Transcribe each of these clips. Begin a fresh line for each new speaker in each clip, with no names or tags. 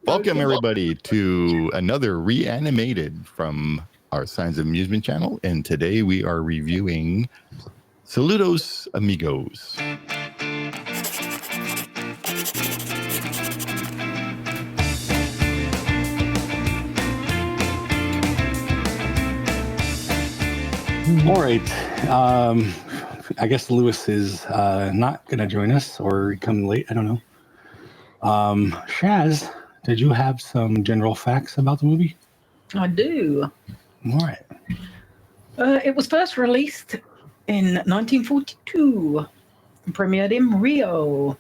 Welcome everybody to another Reanimated from our Signs of Amusement channel, and today we are reviewing Saludos, Amigos.
All right. I guess Lewis is not going to join us or come late. I don't know. Shaz, did you have some general facts about the movie?
I do.
All right.
It was first released in 1942 and premiered in Rio.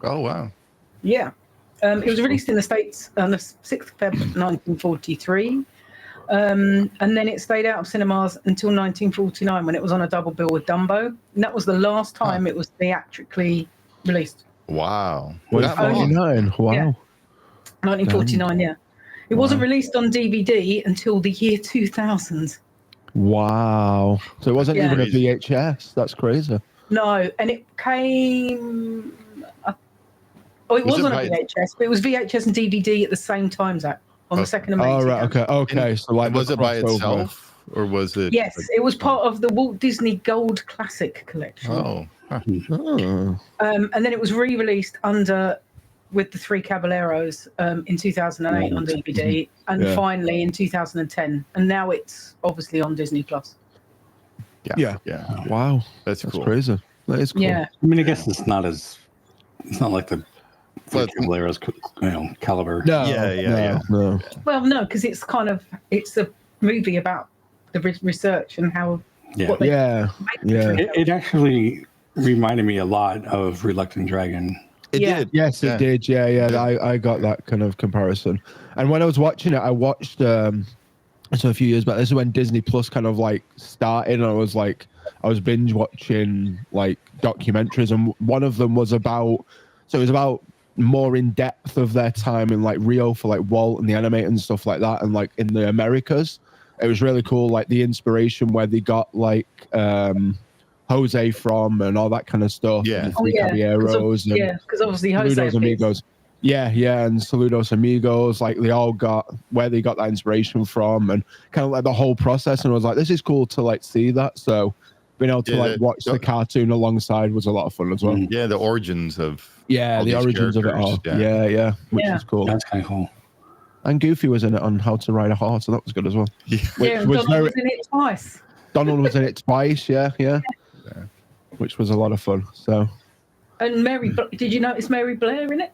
Oh, wow.
Yeah. It was released in the States on the 6th of February 1943. And then it stayed out of cinemas until 1949 when it was on a double bill with Dumbo. And that was the last time it was theatrically released.
Wow.
Was that 49? Wow.
Yeah. 1949, yeah. It wasn't released on DVD until the year 2000.
Wow. So it wasn't
Yeah.
even a VHS. That's crazy.
No, and it came... it
Was
wasn't
it
a VHS, but it was VHS and DVD at the same time, Zach, on the 2nd of May.
Oh, right. Okay. So like,
was
the
it by
crossover.
itself, or was it?
Yes, it was part of the Walt Disney Gold Classic collection.
Oh. Huh.
Oh.
And then it was re-released with the Three Caballeros in 2008 on DVD, and finally in 2010. And now it's obviously on Disney Plus.
Yeah. Wow.
That's
That's
cool.
crazy. That is cool.
Yeah.
I mean, I guess it's not like the Caballeros, caliber.
Yeah.
No.
Well, no, because it's a movie about the research and how.
Yeah.
What they
Yeah.
It actually reminded me a lot of Reluctant Dragon.
It
Yeah.
did.
Yes, it did. Yeah. I got that kind of comparison. And when I was watching it, I watched so a few years back. This is when Disney Plus kind of like started, and I was binge watching like documentaries, and one of them was about more in depth of their time in like Rio for like Walt and the animator and stuff like that, and like in the Americas. It was really cool, like the inspiration where they got like Jose from and all that kind of stuff.
Yeah.
And the Three Caballeros.
Because obviously Jose.
Saludos Amigos. Yeah, and Saludos Amigos, like they all got where they got that inspiration from, and kind of like the whole process. And I was like, this is cool to like see that. So being able to like watch the cartoon alongside was a lot of fun as well.
Yeah, the origins of
the origins of it all.
characters,
Which is cool.
That's kind of cool.
And Goofy was in it on How to Ride a Horse, so that was good as well.
Yeah, Donald was in it twice.
Donald was in it twice, yeah. Which was a lot of fun. So.
And did you notice Mary Blair in it?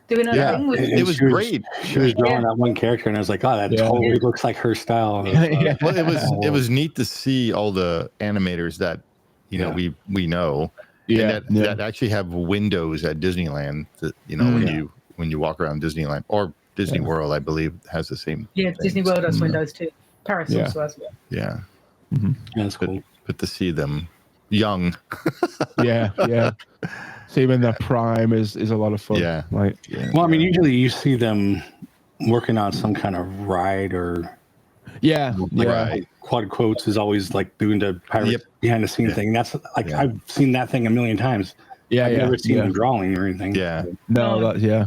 Doing her thing?
It was great.
She was drawing that one character, and I was like, oh, that totally looks like her style.
Well, it was neat to see all the animators that we know, and that actually have windows at Disneyland. That when you walk around Disneyland or Disney World, I believe has the same.
Yeah,
thing.
Disney World has windows too. Paris also has one.
Yeah,
That's cool.
but to see them young,
yeah. See them in their prime is a lot of fun.
Yeah.
Well, I mean, usually you see them working on some kind of ride or
right.
Quad quotes is always like doing the pirate behind the scene thing. That's like I've seen that thing a million times. I've never seen them drawing or anything.
Yeah.
No, yeah.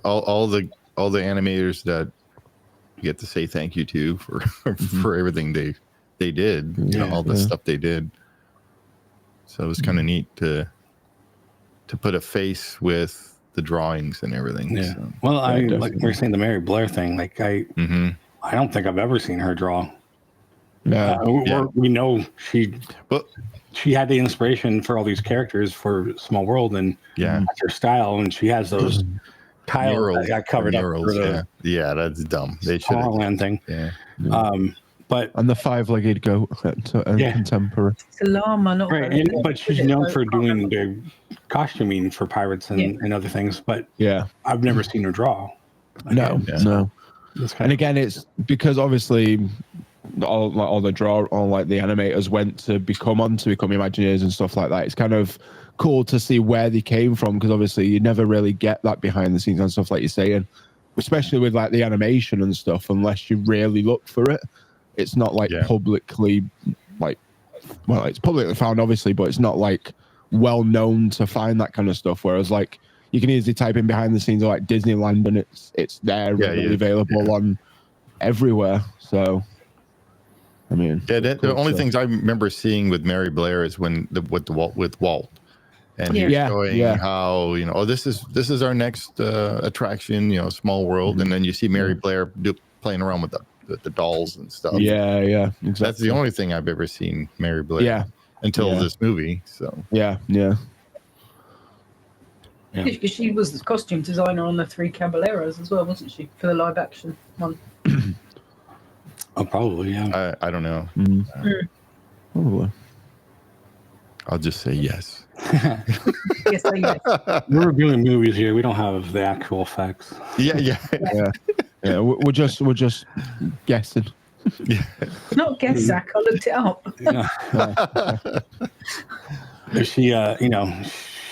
All the animators that you get to say thank you to for everything they did, all the stuff they did. So it was kind of neat to put a face with the drawings and everything.
Yeah.
So.
Well, like we were saying the Mary Blair thing. Like I don't think I've ever seen her draw.
No.
We know she had the inspiration for all these characters for Small World, and that's her style. And she has those tiles that got covered up for the
that's dumb. They should
have thing.
Yeah.
And the five-legged goat contemporary.
It's a llama, not
right. But she's known for doing the costuming for pirates and other things. But I've never seen her draw.
No. And again, it's because obviously all the animators went to become Imagineers and stuff like that. It's kind of cool to see where they came from, because obviously you never really get that behind the scenes and stuff like you're saying, especially with like the animation and stuff, unless you really look for it. It's not like publicly, it's publicly found obviously, but it's not like well known to find that kind of stuff. Whereas like you can easily type in behind the scenes of like Disneyland, and it's there, readily available on everywhere. So, I mean,
the only things I remember seeing with Mary Blair is with Walt, and he was showing how this is our next attraction, Small World, and then you see Mary Blair playing around with the dolls and stuff.
Yeah, exactly.
That's the only thing I've ever seen Mary Blair until this movie. So
Yeah. She was the costume designer on the Three Caballeros as well, wasn't she, for the live action one?
Oh, probably, yeah.
I don't know.
Probably.
I'll just say yes.
Yes, yes.
We're reviewing movies here. We don't have the actual facts.
Yeah.
We're just guessing.
Yeah.
Not guess, Zach. I looked it up.
She,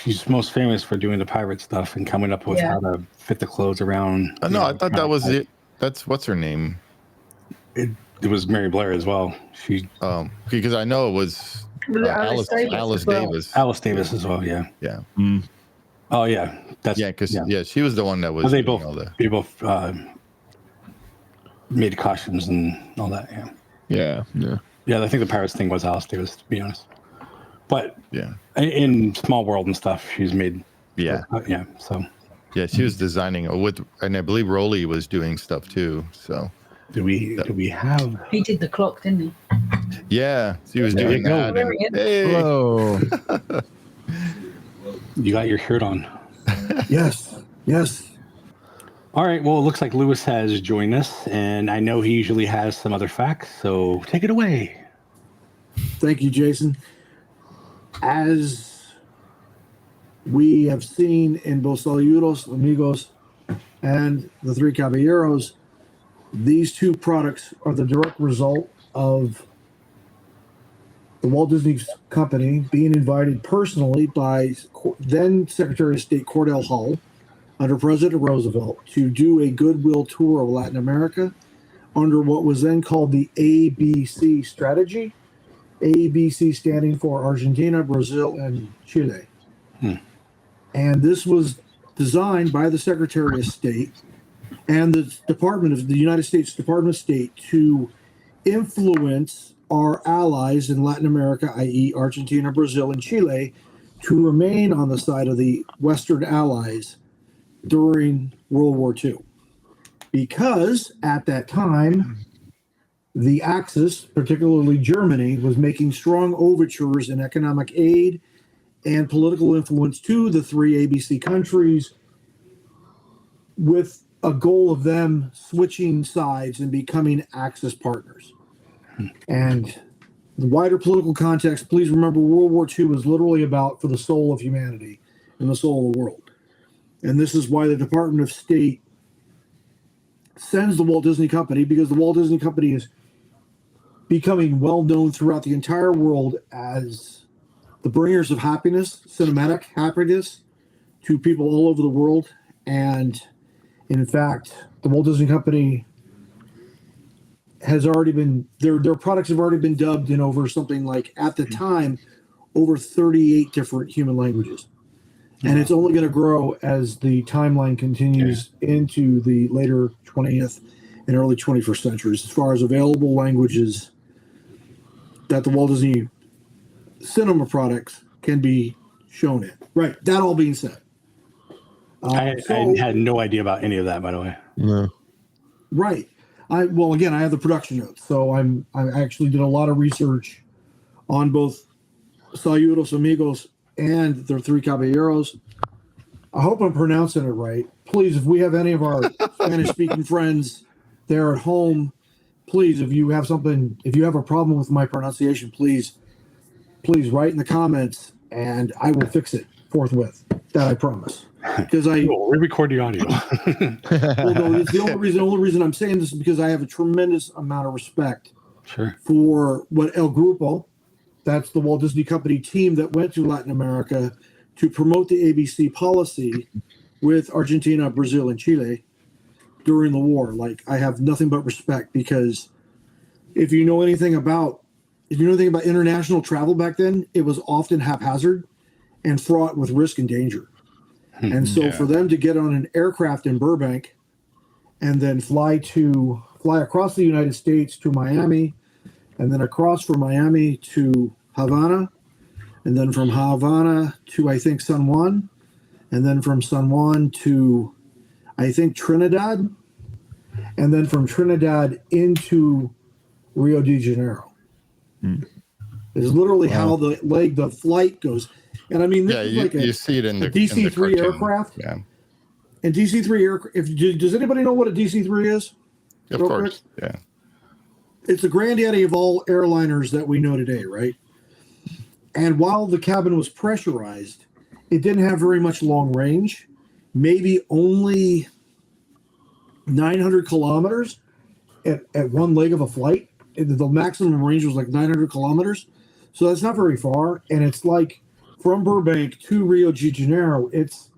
she's most famous for doing the pirate stuff and coming up with how to fit the clothes around.
No, I thought that was it. That's what's her name.
It was Mary Blair as well. She
because I know it was Alice Davis.
Alice Davis as well. Yeah.
Yeah.
Oh yeah. That's
because she was the one that was.
They both made the costumes and all that.
Yeah.
I think the pirates thing was Alice Davis, to be honest. But in Small World and stuff, she's made. So.
Yeah, she was designing and I believe Rowley was doing stuff too. So.
Do we have?
He did the clock, didn't he?
Yeah, he was doing that. Hey.
Hello.
You got your shirt on.
Yes.
All right. Well, it looks like Lewis has joined us, and I know he usually has some other facts. So take it away.
Thank you, Jason. As we have seen in both Saludos, Amigos, and the Three Caballeros, these two products are the direct result of the Walt Disney Company being invited personally by then Secretary of State Cordell Hull under President Roosevelt to do a goodwill tour of Latin America under what was then called the ABC strategy. ABC standing for Argentina, Brazil, and Chile. And this was designed by the Secretary of State and the United States Department of State to influence our allies in Latin America, i.e. Argentina, Brazil, and Chile, to remain on the side of the Western allies during World War II. Because at that time, the Axis, particularly Germany, was making strong overtures in economic aid and political influence to the three ABC countries, with a goal of them switching sides and becoming Axis partners. And the wider political context, please remember World War II was literally about for the soul of humanity and the soul of the world. And this is why the Department of State sends the Walt Disney Company, because the Walt Disney Company is becoming well known throughout the entire world as the bringers of happiness, cinematic happiness, to people all over the world. And in fact, the Walt Disney Company has already been, their products have already been dubbed in over something like, at the time, over 38 different human languages. And it's only going to grow as the timeline continues into the later 20th and early 21st centuries, as far as available languages that the Walt Disney cinema products can be shown in. Right. That all being said.
I had no idea about any of that, by the way.
No.
Right. I have the production notes, so I actually did a lot of research on both Saludos, Amigos, and their Three Caballeros. I hope I'm pronouncing it right. Please, if we have any of our Spanish-speaking friends there at home, please, if you have a problem with my pronunciation, please write in the comments, and I will fix it forthwith. That I promise. Because we
record the audio.
It's the only reason I'm saying this is because I have a tremendous amount of respect for what El Grupo, that's the Walt Disney Company team that went to Latin America to promote the ABC policy with Argentina, Brazil, and Chile during the war. Like, I have nothing but respect, because if you know anything about international travel back then, it was often haphazard and fraught with risk and danger. And so for them to get on an aircraft in Burbank and then fly across the United States to Miami, and then across from Miami to Havana, and then from Havana to, I think, San Juan, and then from San Juan to, I think, Trinidad, and then from Trinidad into Rio de Janeiro. Is literally how the flight goes. And I mean, this is like
you see it in the
DC-3 aircraft.
Yeah.
And DC-3 aircraft, does anybody know what a DC-3 is?
Of course, yeah.
It's the granddaddy of all airliners that we know today, right? And while the cabin was pressurized, it didn't have very much long range, maybe only 900 kilometers at one leg of a flight. The maximum range was like 900 kilometers. So that's not very far. And it's like from Burbank to Rio de Janeiro, it's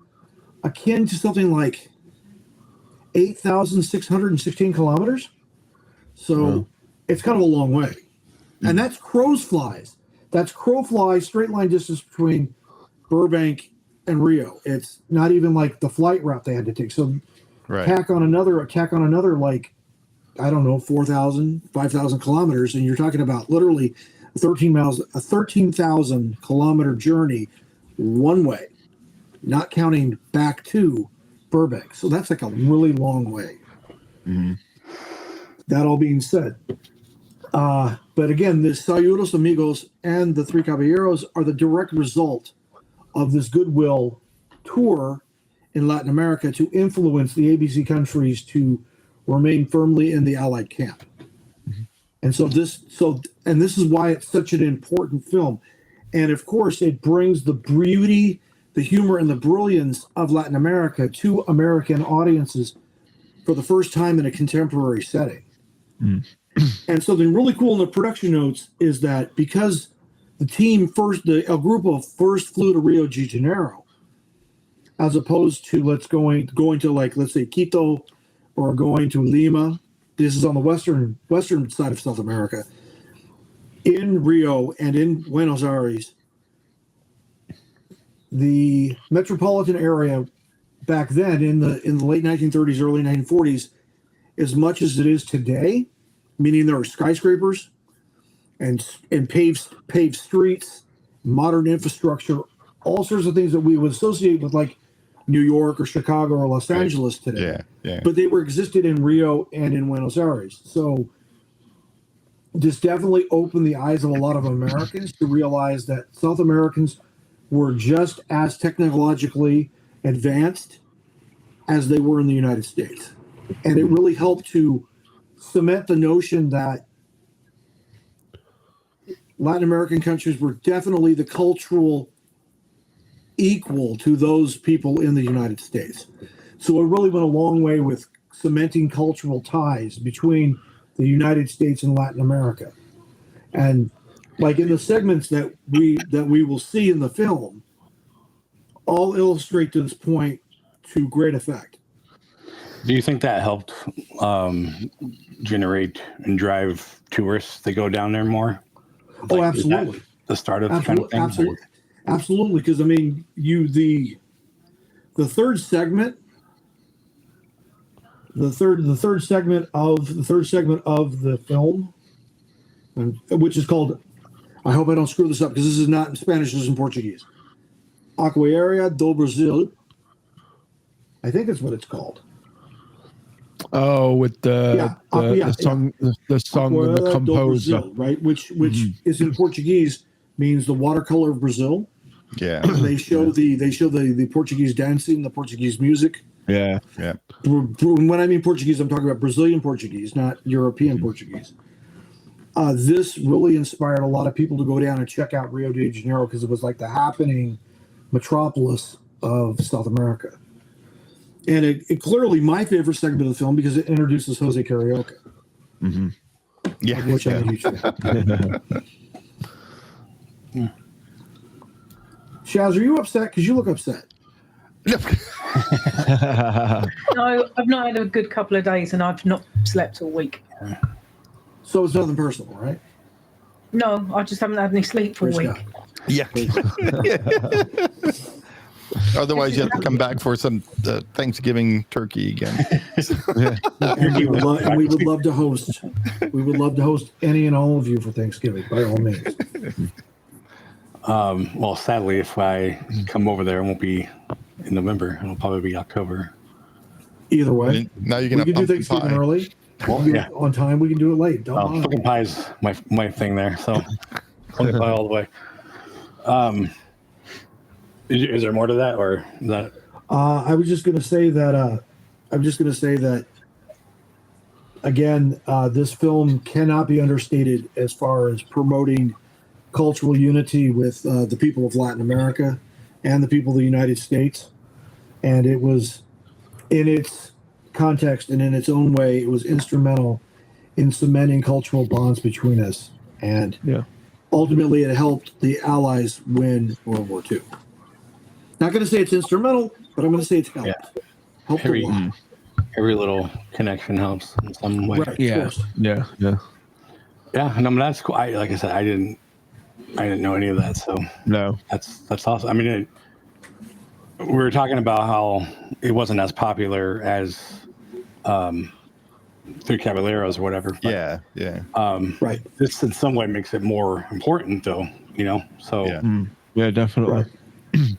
akin to something like 8,616 kilometers. So it's kind of a long way. And that's crow's flies. That's crow fly straight line distance between Burbank and Rio. It's not even like the flight route they had to take. So tack on another like, I don't know, 4,000, 5,000 kilometers. And you're talking about literally 13,000 kilometer journey one way, not counting back to Burbank. So that's like a really long way. That all being said, but again, the Saludos, Amigos, and the Three Caballeros are the direct result of this goodwill tour in Latin America to influence the ABC countries to remain firmly in the Allied camp. And this is why it's such an important film. And of course, it brings the beauty, the humor, and the brilliance of Latin America to American audiences for the first time in a contemporary setting. And something really cool in the production notes is that because a group of first flew to Rio de Janeiro, as opposed to going to, like, let's say Quito or going to Lima. This is on the western side of South America. In Rio and in Buenos Aires, the metropolitan area back then in the late 1930s, early 1940s, as much as it is today, meaning there are skyscrapers and paved streets, modern infrastructure, all sorts of things that we would associate with like New York or Chicago or Los Angeles today.
Yeah.
But they existed in Rio and in Buenos Aires. So this definitely opened the eyes of a lot of Americans to realize that South Americans were just as technologically advanced as they were in the United States. And it really helped to cement the notion that Latin American countries were definitely the cultural equal to those people in the United States. So it really went a long way with cementing cultural ties between the United States and Latin America. And like in the segments that we will see in the film, all illustrate to this point to great effect.
Do you think that helped generate and drive tourists to go down there more?
Oh, absolutely.
The start of kind of thing?
Absolutely. Because I mean, the third segment, the third segment of the film, which is called, I hope I don't screw this up because this is not in Spanish, this is in Portuguese. Aquaria do Brasil. I think that's what it's called.
Oh, with the song and the composer,
Brazil, right? Which is in Portuguese means the watercolor of Brazil.
Yeah,
they show the Portuguese dancing, the Portuguese music.
Yeah.
When I mean Portuguese, I'm talking about Brazilian Portuguese, not European Portuguese. This really inspired a lot of people to go down and check out Rio de Janeiro because it was like the happening metropolis of South America. And it clearly my favorite segment of the film because it introduces Jose Carioca.
Mm-hmm. Yeah.
Which I'm a huge fan. Shaz, are you upset? Because you look upset.
No, I've not had a good couple of days and I've not slept all week.
So it's nothing personal, right?
No, I just haven't had any sleep for a week.
Yeah. Otherwise, you have to come back for some Thanksgiving turkey again.
And we would love to host. We would love to host any and all of you for Thanksgiving, by all means.
Well, sadly, if I come over there, it won't be in November. It'll probably be October.
Either way,
now you
we can do Thanksgiving early.
Yeah.
On time, we can do it late. Don't
pumpkin pie's my thing there, so pumpkin pie all the way. Is there more to that, or is that?
I was just going to say that. Again, this film cannot be understated as far as promoting cultural unity with the people of Latin America and the people of the United States. And it was, in its context and in its own way, it was instrumental in cementing cultural bonds between us. And ultimately, it helped the Allies win World War II. Not going to say it's instrumental, but I'm going to say it's helped.
Yeah.
Helped a lot.
Every little connection helps in some way.
Right,
Yeah. And
That's cool. Like I said, I didn't know any of that, so
no,
that's awesome. I mean, we were talking about how it wasn't as popular as Three Caballeros or whatever. But,
right.
This in some way makes it more important, though. So
yeah, definitely.
Right.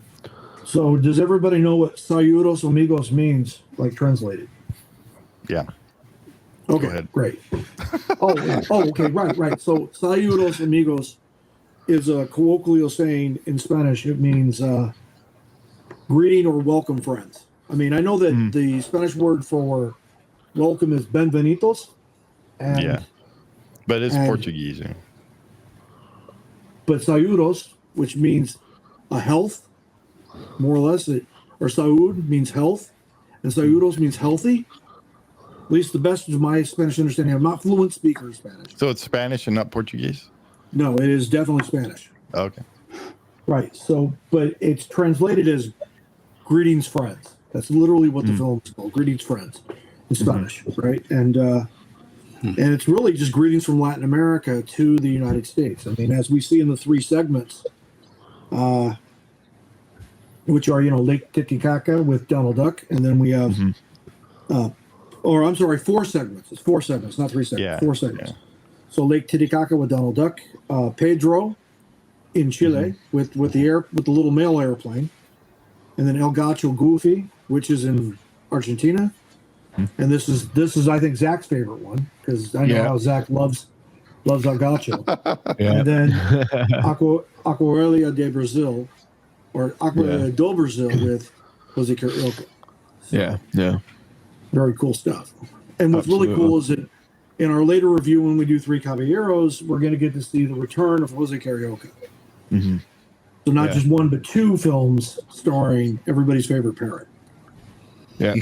So, does everybody know what Saludos Amigos means, like translated?
Yeah.
Okay, great. Okay, right. So, Saludos Amigos is a colloquial saying in Spanish. It means greeting or welcome friends. I mean, I know that the Spanish word for welcome is benvenidos.
But it's Portuguese.
But Saludos, which means a health, more or less, or Saúde means health, and Saludos means healthy. At least the best of my Spanish understanding. I'm not fluent speaker in Spanish.
So it's Spanish and not Portuguese?
No, it is definitely Spanish.
Okay.
Right. So, but it's translated as greetings, friends. That's literally what the film is called, greetings, friends, in Spanish, right? And it's really just greetings from Latin America to the United States. I mean, as we see in the three segments, which are, Lake Titicaca with Donald Duck, and then we have, four segments. It's four segments, not three segments.
Yeah.
4 segments. Yeah. So Lake Titicaca with Donald Duck, Pedro in Chile with the little mail airplane, and then El Gacho Goofy, which is in Argentina, and this is I think Zach's favorite one, because I know how Zach loves El Gacho. And then Aquarela de Brazil, or Aquarela do Brazil with Jose Carioca. So, very cool stuff. And what's really cool is that in our later review, when we do Three Caballeros, we're going to get to see the return of Jose Carioca. So not just one, but two films starring everybody's favorite parrot.
Yeah.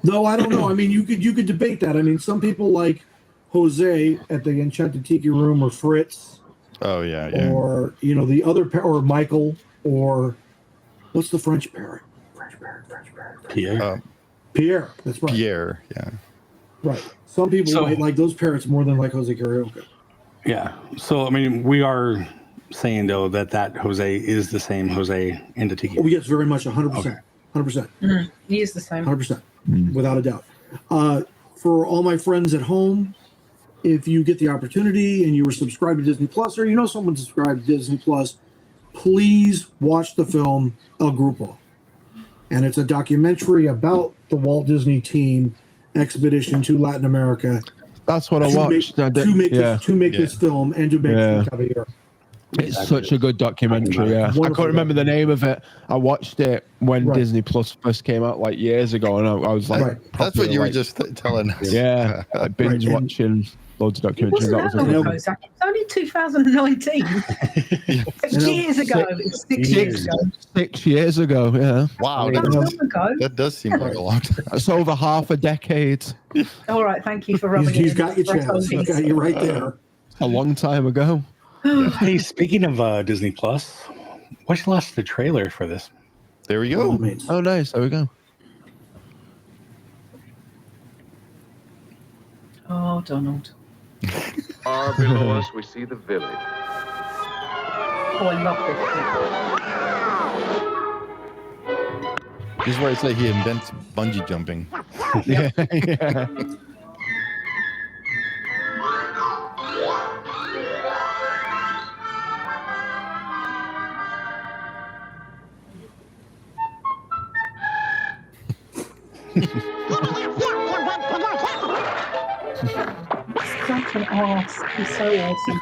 Though I don't know. I mean, you could debate that. I mean, some people like Jose at the Enchanted Tiki Room, or Fritz.
Oh yeah.
Or the other or Michael, or what's the French parrot? French parrot.
Pierre.
Pierre. That's right.
Pierre. Yeah.
Right. Some people might like those parrots more than like Jose Carioca.
Yeah. So I mean, we are saying though that Jose is the same Jose in the Tiki.
Oh yes, very much, 100%. 100%.
He is the same.
100%. Without a doubt. For all my friends at home, if you get the opportunity and you were subscribed to Disney Plus, or someone subscribed to Disney Plus, please watch the film El Grupo. And it's a documentary about the Walt Disney team expedition to Latin America.
That's what I watched.
To make this film and to make Caballero.
It's such a good documentary. Yeah, I can't remember the name of it. I watched it when Disney Plus first came out, like years ago, and I was like,
"That's what you were just telling us."
Yeah, I binge watching loads of documentaries.
That was it's only 2019. 6 years ago. It's 6 years ago.
6 years ago. Yeah.
Wow, that does seem like a long time.
It's over half a decade.
All right, thank you for rubbing
He's got your chance. He's got you right there.
A long time ago.
Hey, speaking of Disney Plus, watch the trailer for this.
There we go.
Oh, nice. There we go.
Oh, Donald.
Far below us, we see the village.
Oh, I love this.
This is where it's like he invents bungee jumping.
Yeah. Yeah.
Such an arse. He's so awesome.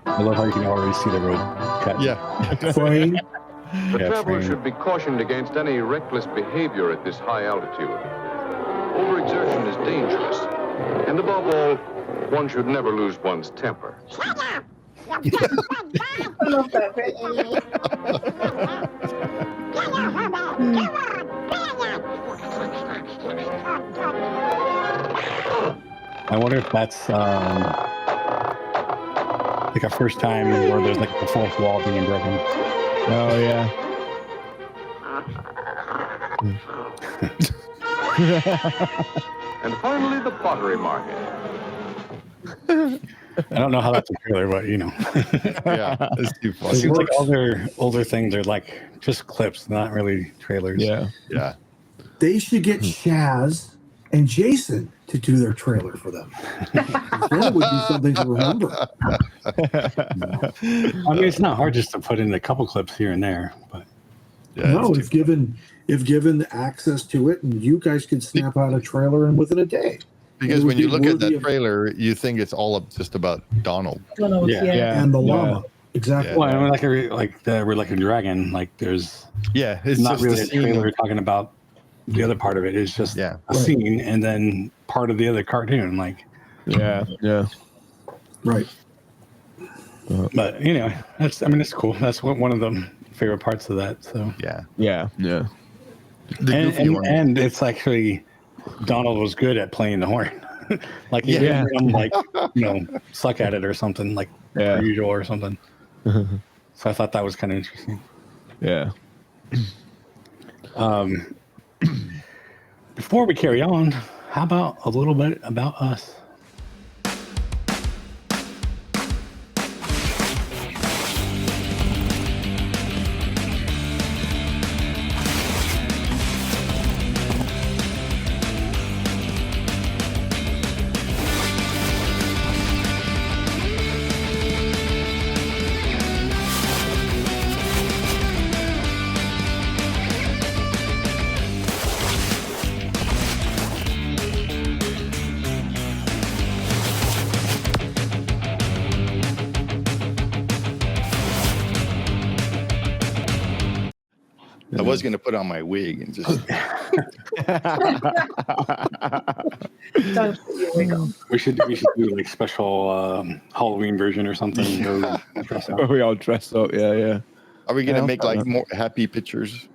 I love how you can already see the road cut.
Yeah.
Frame.
The
Yeah,
traveler
frame.
should be cautioned against any reckless behavior at this high altitude. Overexertion is dangerous. And above all, one should never lose one's temper.
I love that bit.
I wonder if that's like a first time where there's like the fourth wall being broken.
Oh yeah.
And finally, the pottery market.
I don't know how that's a trailer, but you know.
Yeah. It's too
It
funny.
seems like all their older things are like just clips, not really trailers.
Yeah.
Yeah.
They should get Shaz and Jason to do their trailer for them. That would be something to remember.
I mean, it's not hard just to put in a couple clips here and there, but
Yeah.
No,
it's
if given access to it, and you guys could snap out a trailer in within a day.
because
it would
when you
be
look at
worthy
that
of-
trailer, you think it's all just about Donald.
Donald,
Yeah.
yeah.
And the
Yeah.
llama. Exactly.
Yeah.
well, I mean, we're like a dragon. Like there's
Yeah. It's
not
just
really
the
a
scene.
trailer talking about the other part of it. It's just
Yeah.
a scene and then part of the other cartoon. Like,
Yeah. Yeah.
Right.
but you know, it's cool. That's one of the favorite parts of that. So
Yeah.
Yeah. Yeah.
The goofy one.
and it's actually Donald was good at playing the horn. Like he
Yeah.
didn't like suck at it or something like
Yeah.
usual or something. So I thought that was kind of interesting.
Yeah.
Before we carry on, how about a little bit about us?
I was going to put on my wig and just.
Don't put your wig on.
We should do like special Halloween version or something. Or dress up.
We all dressed up. Yeah. Yeah.
Are we going to
Yeah,
make like more happy pictures?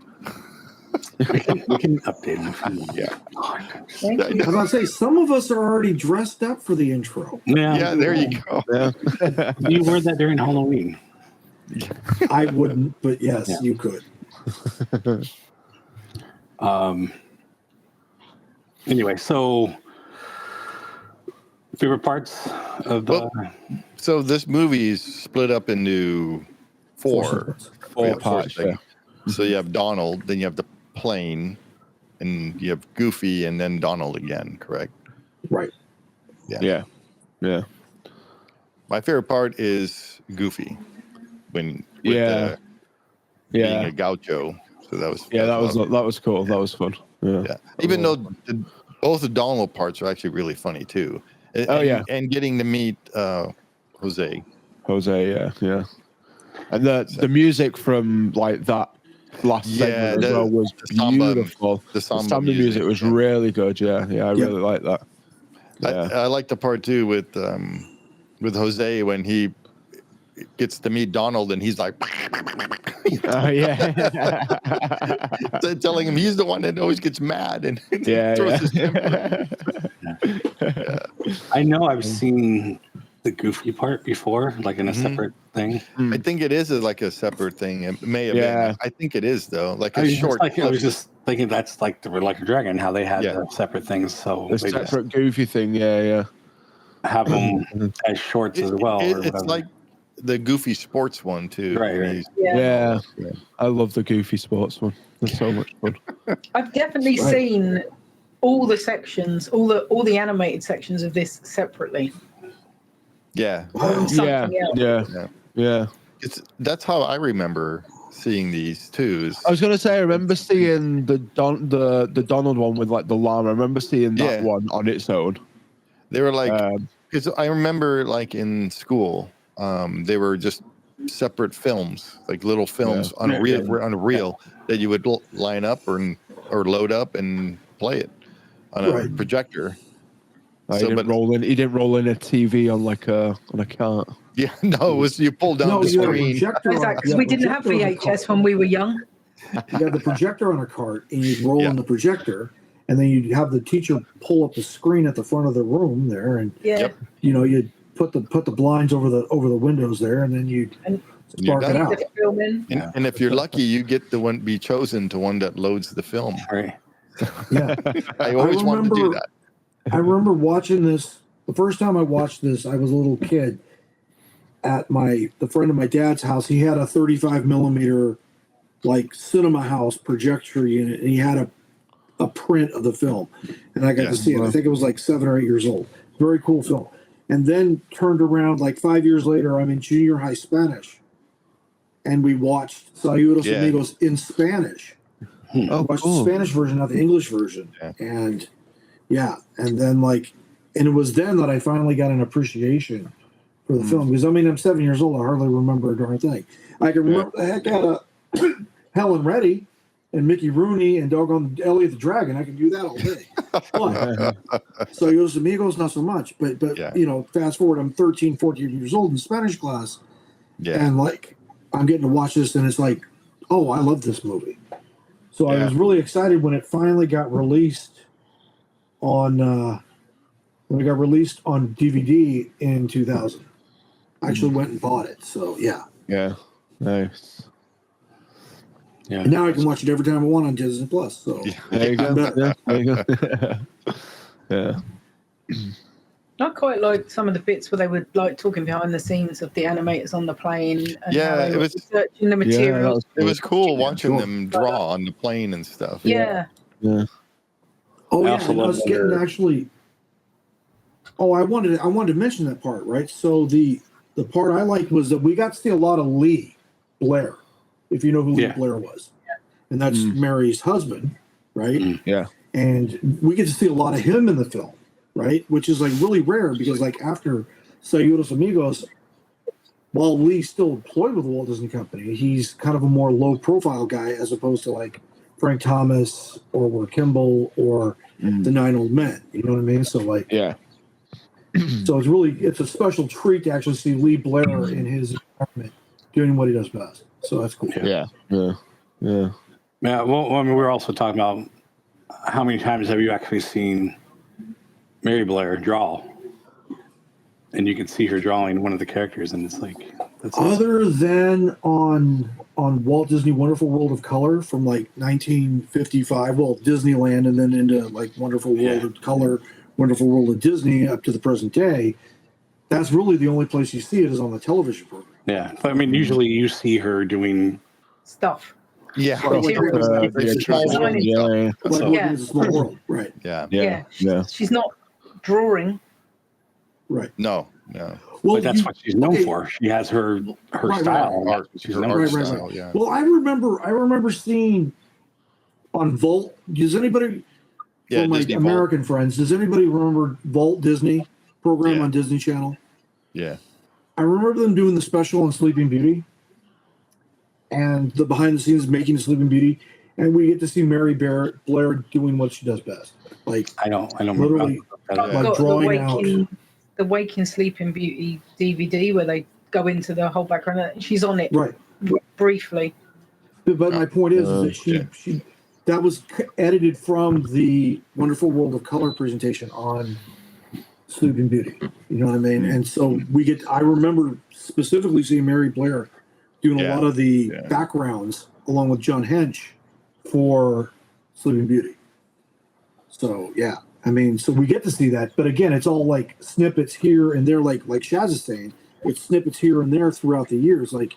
we can update them. If you
Yeah.
Thank
I
you.
was going to say, some of us are already dressed up for the intro.
Yeah, there you go.
Yeah.
You wear that during Halloween.
I wouldn't, but yes,
Yeah.
you could.
Anyway, so favorite parts of the
Well, So this movie is split up into four
Parts.
things. So you have Donald, then you have the plane, and you have Goofy, and then Donald again. Correct?
Right.
Yeah. Yeah.
My favorite part is Goofy when
Yeah.
being
Yeah.
a gaucho. So that was
That was cool. That was fun. Yeah.
yeah. Even though both the Donald parts are actually really funny too.
Oh, yeah.
And getting to meet Jose.
Jose. Yeah. Yeah. And the music from like that last segment as well was
the samba-
beautiful.
the
The
samba
samba music was
yeah.
really good. Yeah. Yeah. I really like that. Yeah.
I like the part too with Jose when he gets to meet Donald and he's like
Oh yeah.
telling him he's the one that always gets mad and
Yeah.
throws
Yeah.
his temper.
I know I've seen the Goofy part before, like in a separate thing?
I think it is like a separate thing. It may have been. I think it is though, like a short.
I was just thinking that's like the Like a Dragon, how they had the separate things. So
the separate Goofy thing, yeah.
Have them as shorts as well.
It's like the Goofy sports one too.
Right.
Yeah. I love the Goofy sports one. It's so much fun.
I've definitely seen all the sections, all the animated sections of this separately.
Yeah.
Yeah.
That's how I remember seeing these too.
I was gonna say I remember seeing the Donald one with like the llama. I remember seeing that one on its own.
They were like, because I remember like in school, they were just separate films, like little films on a reel that you would line up or load up and play it on a projector.
He didn't roll in a TV on like a cart.
Yeah, no, it was you pull down the screen.
Because we didn't have VHS when we were young.
You had the projector on a cart, and you'd roll in the projector, and then you'd have the teacher pull up the screen at the front of the room there, and you'd put the blinds over the windows there, and then you'd spark it out.
And if you're lucky, you get be chosen to one that loads the film.
Right.
Yeah,
I always wanted to do that.
I remember watching this. The first time I watched this, I was a little kid at the friend of my dad's house. He had a 35 millimeter like cinema house projector unit, and he had a print of the film, and I got to see it. I think it was like 7 or 8 years old. Very cool film. And then turned around like 5 years later, I'm in junior high Spanish, and we watched Saludos Amigos in Spanish. Watched the Spanish version, not the English version. And then and it was then that I finally got an appreciation for the film, because I mean, I'm 7 years old. I hardly remember a darn thing. I can remember the heck out of Helen Reddy and Mickey Rooney and doggone Elliot the Dragon. I can do that all day. But Saludos Amigos, not so much. But fast forward, I'm 13, 14 years old in Spanish class, and I'm getting to watch this, and it's like, oh, I love this movie. So I was really excited when it finally got released on DVD in 2000. I actually went and bought it. So
yeah, nice.
Yeah. And now I can watch it every time I want on Disney Plus. So
there you go. There you go. Yeah.
I quite like some of the bits where they were like talking behind the scenes of the animators on the plane. And
it was
researching the materials.
It was cool watching them draw on the plane and stuff.
Yeah.
Oh yeah, and us getting actually. Oh, I wanted to mention that part, right? So the part I liked was that we got to see a lot of Lee Blair, if you know who Lee Blair was, and that's Mary's husband, right?
Yeah.
And we get to see a lot of him in the film, right? Which is like really rare, because like after Saludos Amigos, while Lee's still employed with the Walt Disney Company, he's kind of a more low profile guy as opposed to like Frank Thomas or Will Kimball or the 9 Old Men. You know what I mean? So like, so it's a special treat to actually see Lee Blair in his environment doing what he does best. So that's cool.
Yeah. Well, I mean, we're also talking about how many times have you actually seen Mary Blair draw, and you can see her drawing one of the characters, and it's like
other than on Walt Disney Wonderful World of Color from like 1955, well, Disneyland, and then into like Wonderful World of Color, Wonderful World of Disney up to the present day. That's really the only place you see it is on the television program.
Yeah, but I mean, usually you see her doing
stuff.
Yeah,
It's a small world, right?
Yeah. She's not drawing.
Right.
No.
Well,
but that's what she's known for. She has her style.
Art, she's her art style. Yeah.
Well, I remember seeing on Vault. Does anybody? From my American friends, does anybody remember Vault Disney program on Disney Channel?
Yeah.
I remember them doing the special on Sleeping Beauty and the behind the scenes making Sleeping Beauty, and we get to see Mary Blair doing what she does best. Like
I don't
literally like drawing out
the Waking Sleeping Beauty DVD where they go into the whole background. She's on it briefly.
But my point is that she that was edited from the Wonderful World of Color presentation on Sleeping Beauty. You know what I mean? And so I remember specifically seeing Mary Blair doing a lot of the backgrounds along with John Hench for Sleeping Beauty. So yeah, I mean, so we get to see that, but again, it's all like snippets here and there, like Shaz is saying, it's snippets here and there throughout the years, like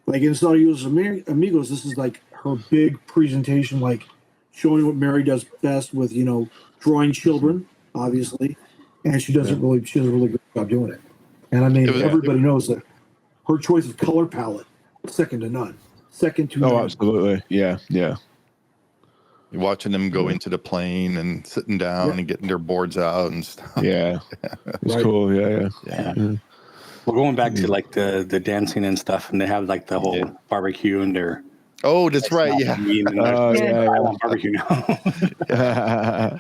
in Saludos Amigos, this is like her big presentation, like showing what Mary does best with, you know, drawing children, obviously, and she does a really good job doing it. And I mean, everybody knows that her choice of color palette, second to none, second to none.
Absolutely, yeah.
You're watching them go into the plane and sitting down and getting their boards out and stuff.
Yeah, it's cool. Yeah.
We're going back to like the dancing and stuff, and they have like the whole barbecue and their.
Oh, that's right. Yeah.
I want barbecue now.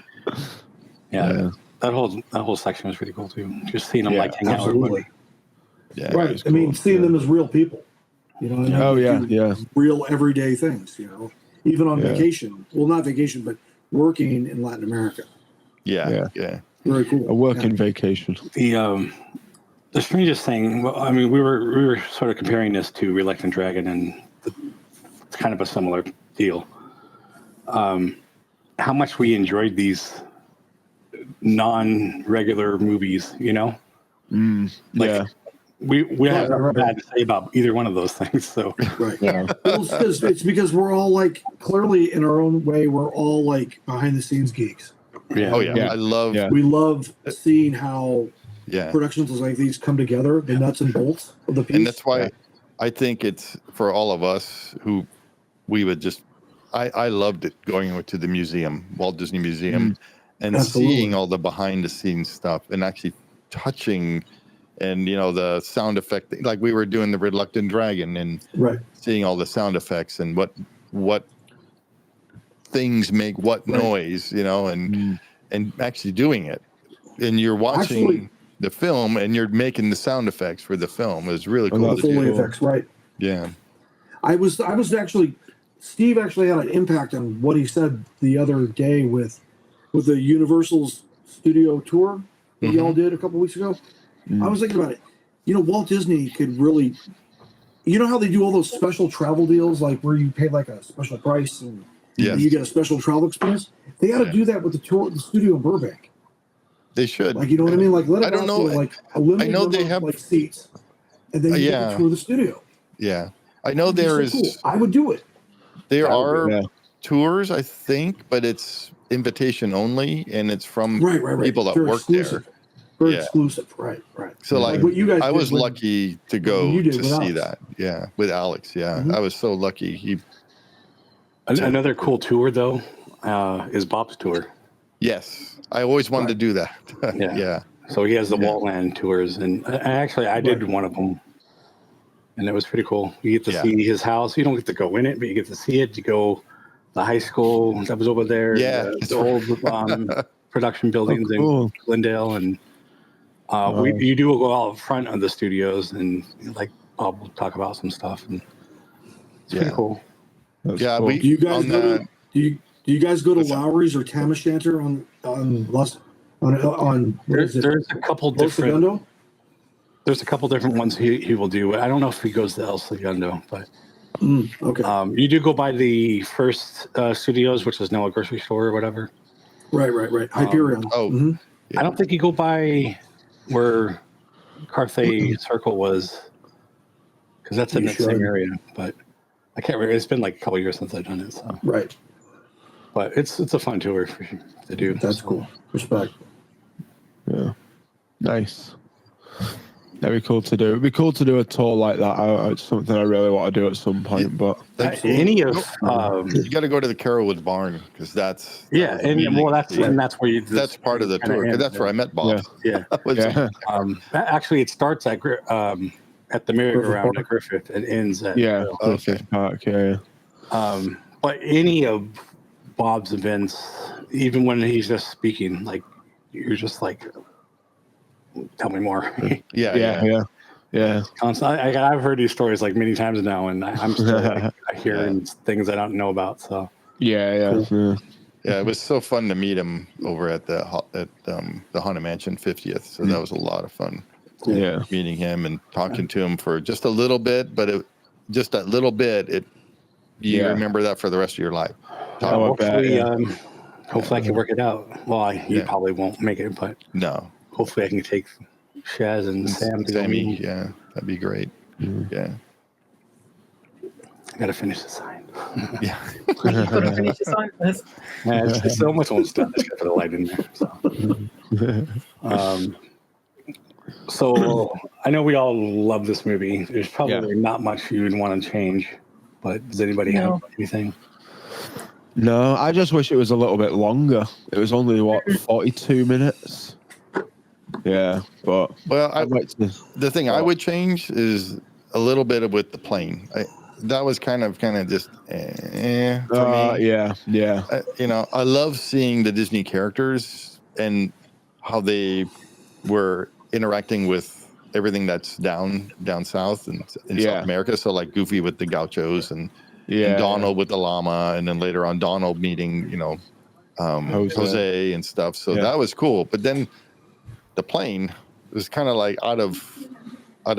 That whole section was pretty cool too. Just seeing them like hang out with everybody.
Yeah.
Right. I mean, seeing them as real people. You know what I mean?
Yeah.
Real everyday things. You know, even on vacation. Well, not vacation, but working in Latin America.
Yeah.
Very cool.
A working vacation.
The strangest thing. Well, I mean, we were sort of comparing this to Reluctant Dragon, and it's kind of a similar deal. How much we enjoyed these non-regular movies, you know? We have nothing bad to say about either one of those things. So
Well, it's because we're all like, clearly in our own way, we're all like behind the scenes geeks.
I love.
We love seeing how productions like these come together, the nuts and bolts of the piece.
And that's why I think it's for all of us who we would just. I loved it going to the museum, Walt Disney Museum, and seeing all the behind the scenes stuff and actually touching. And, you know, the sound effect, like we were doing the Reluctant Dragon and seeing all the sound effects and what things make what noise, you know, and actually doing it. And you're watching the film and you're making the sound effects for the film. It was really cool.
The Foley effects, right.
Yeah.
I was actually, Steve actually had an impact on what he said the other day with the Universal's studio tour that y'all did a couple weeks ago. I was thinking about it. You know, Walt Disney could really, you know how they do all those special travel deals, like where you pay like a special price and you get a special travel experience? They got to do that with the studio in Burbank.
They should.
Like, you know what I mean? Like, let it go like a limited number
they have
like seats, and then you get to tour the studio.
Yeah. I know there is.
Cool. I would do it.
There are tours, I think, but it's invitation only, and it's from people that work there.
Very exclusive, right.
So like
what you guys
I was lucky to go to see that. Yeah, with Alex. Yeah, I was so lucky.
Another cool tour though is Bob's tour.
Yes, I always wanted to do that. Yeah.
So he has the Waltland tours, and I did one of them, and it was pretty cool. You get to see his house. You don't get to go in it, but you get to see it. You go the high school that was over there.
Yeah,
the old production buildings in Glendale, and you do go out front of the studios, and like Bob will talk about some stuff, and it's pretty cool.
Cool.
Do you guys do you guys go to Lowry's or Tam O'Shanter on
There's a couple different. There's a couple different ones he will do. I don't know if he goes to El Segundo, but
okay.
You do go by the first studios, which is now a grocery store or whatever.
Right. Hyperion.
I don't think you go by where Carthay Circle was, because that's in the same area. But I can't remember. It's been like a couple years since I've done it. So.
Right.
But it's a fun tour to do.
That's cool. Respect.
Yeah. Nice. That'd be cool to do. It'd be cool to do a tour like that. It's something I really want to do at some point. But
any of
you got to go to the Carolwood Barn because that's
that's where you.
That's part of the tour. Cause that's where I met Bob.
Yeah. Actually, it starts at the merry-go-round at Griffith. It ends at
Griffith Park. Yeah.
But any of Bob's events, even when he's just speaking, like you're just like, tell me more.
Yeah.
Constantly, I've heard these stories like many times now, and I'm still I hear things I don't know about. So
yeah.
Yeah, it was so fun to meet him over at the Haunted Mansion 50th. So that was a lot of fun.
Yeah.
Meeting him and talking to him for just a little bit, but just that little bit, you remember that for the rest of your life.
Hopefully I can work it out. Well, you probably won't make it, but
no.
Hopefully I can take Shaz and Sam to go meet him.
Yeah, that'd be great. Yeah.
I gotta finish the sign.
You've got to finish the sign first.
Yeah, it's so much almost done. Just gotta put a light in there. So I know we all love this movie. There's probably not much you would want to change, but does anybody have anything?
No, I just wish it was a little bit longer. It was only 42 minutes. Yeah, but
the thing I would change is a little bit with the plane. That was kind of just for me. Yeah. I love seeing the Disney characters and how they were interacting with everything that's down south and in South America. So like Goofy with the gauchos and Donald with the llama, and then later on Donald meeting Jose and stuff. So that was cool. But then the plane was kind of like out of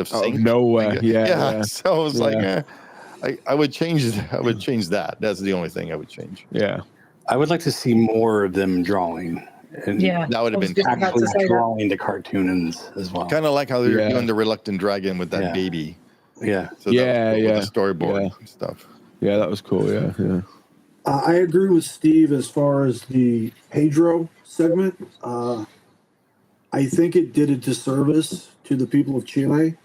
sync.
Nowhere. Yeah.
So I was like, I would change that. That's the only thing I would change.
Yeah.
I would like to see more of them drawing. And
that would have been
actually drawing the cartoons as well.
Kind of like how they were doing the Reluctant Dragon with that baby.
Yeah.
So with the storyboard and stuff.
Yeah, that was cool. Yeah.
I agree with Steve as far as the Pedro segment. I think it did a disservice to the people of Chile,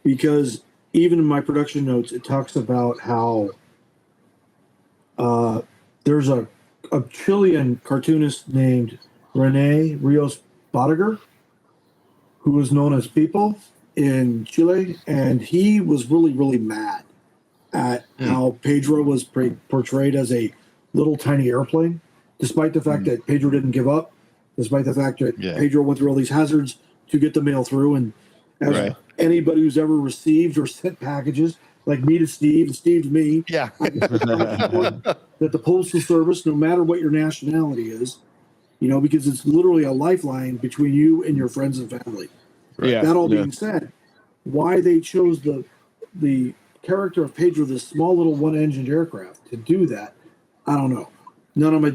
because even in my production notes, it talks about how there's a Chilean cartoonist named Rene Rios Badager, who was known as People in Chile, and he was really, really mad at how Pedro was portrayed as a little tiny airplane, despite the fact that Pedro didn't give up, despite the fact that Pedro went through all these hazards to get the mail through. And as anybody who's ever received or sent packages, like me to Steve and Steve to me, that the Postal Service, no matter what your nationality is, because it's literally a lifeline between you and your friends and family. That all being said, why they chose the character of Pedro, this small little one-engined aircraft, to do that, I don't know. None of my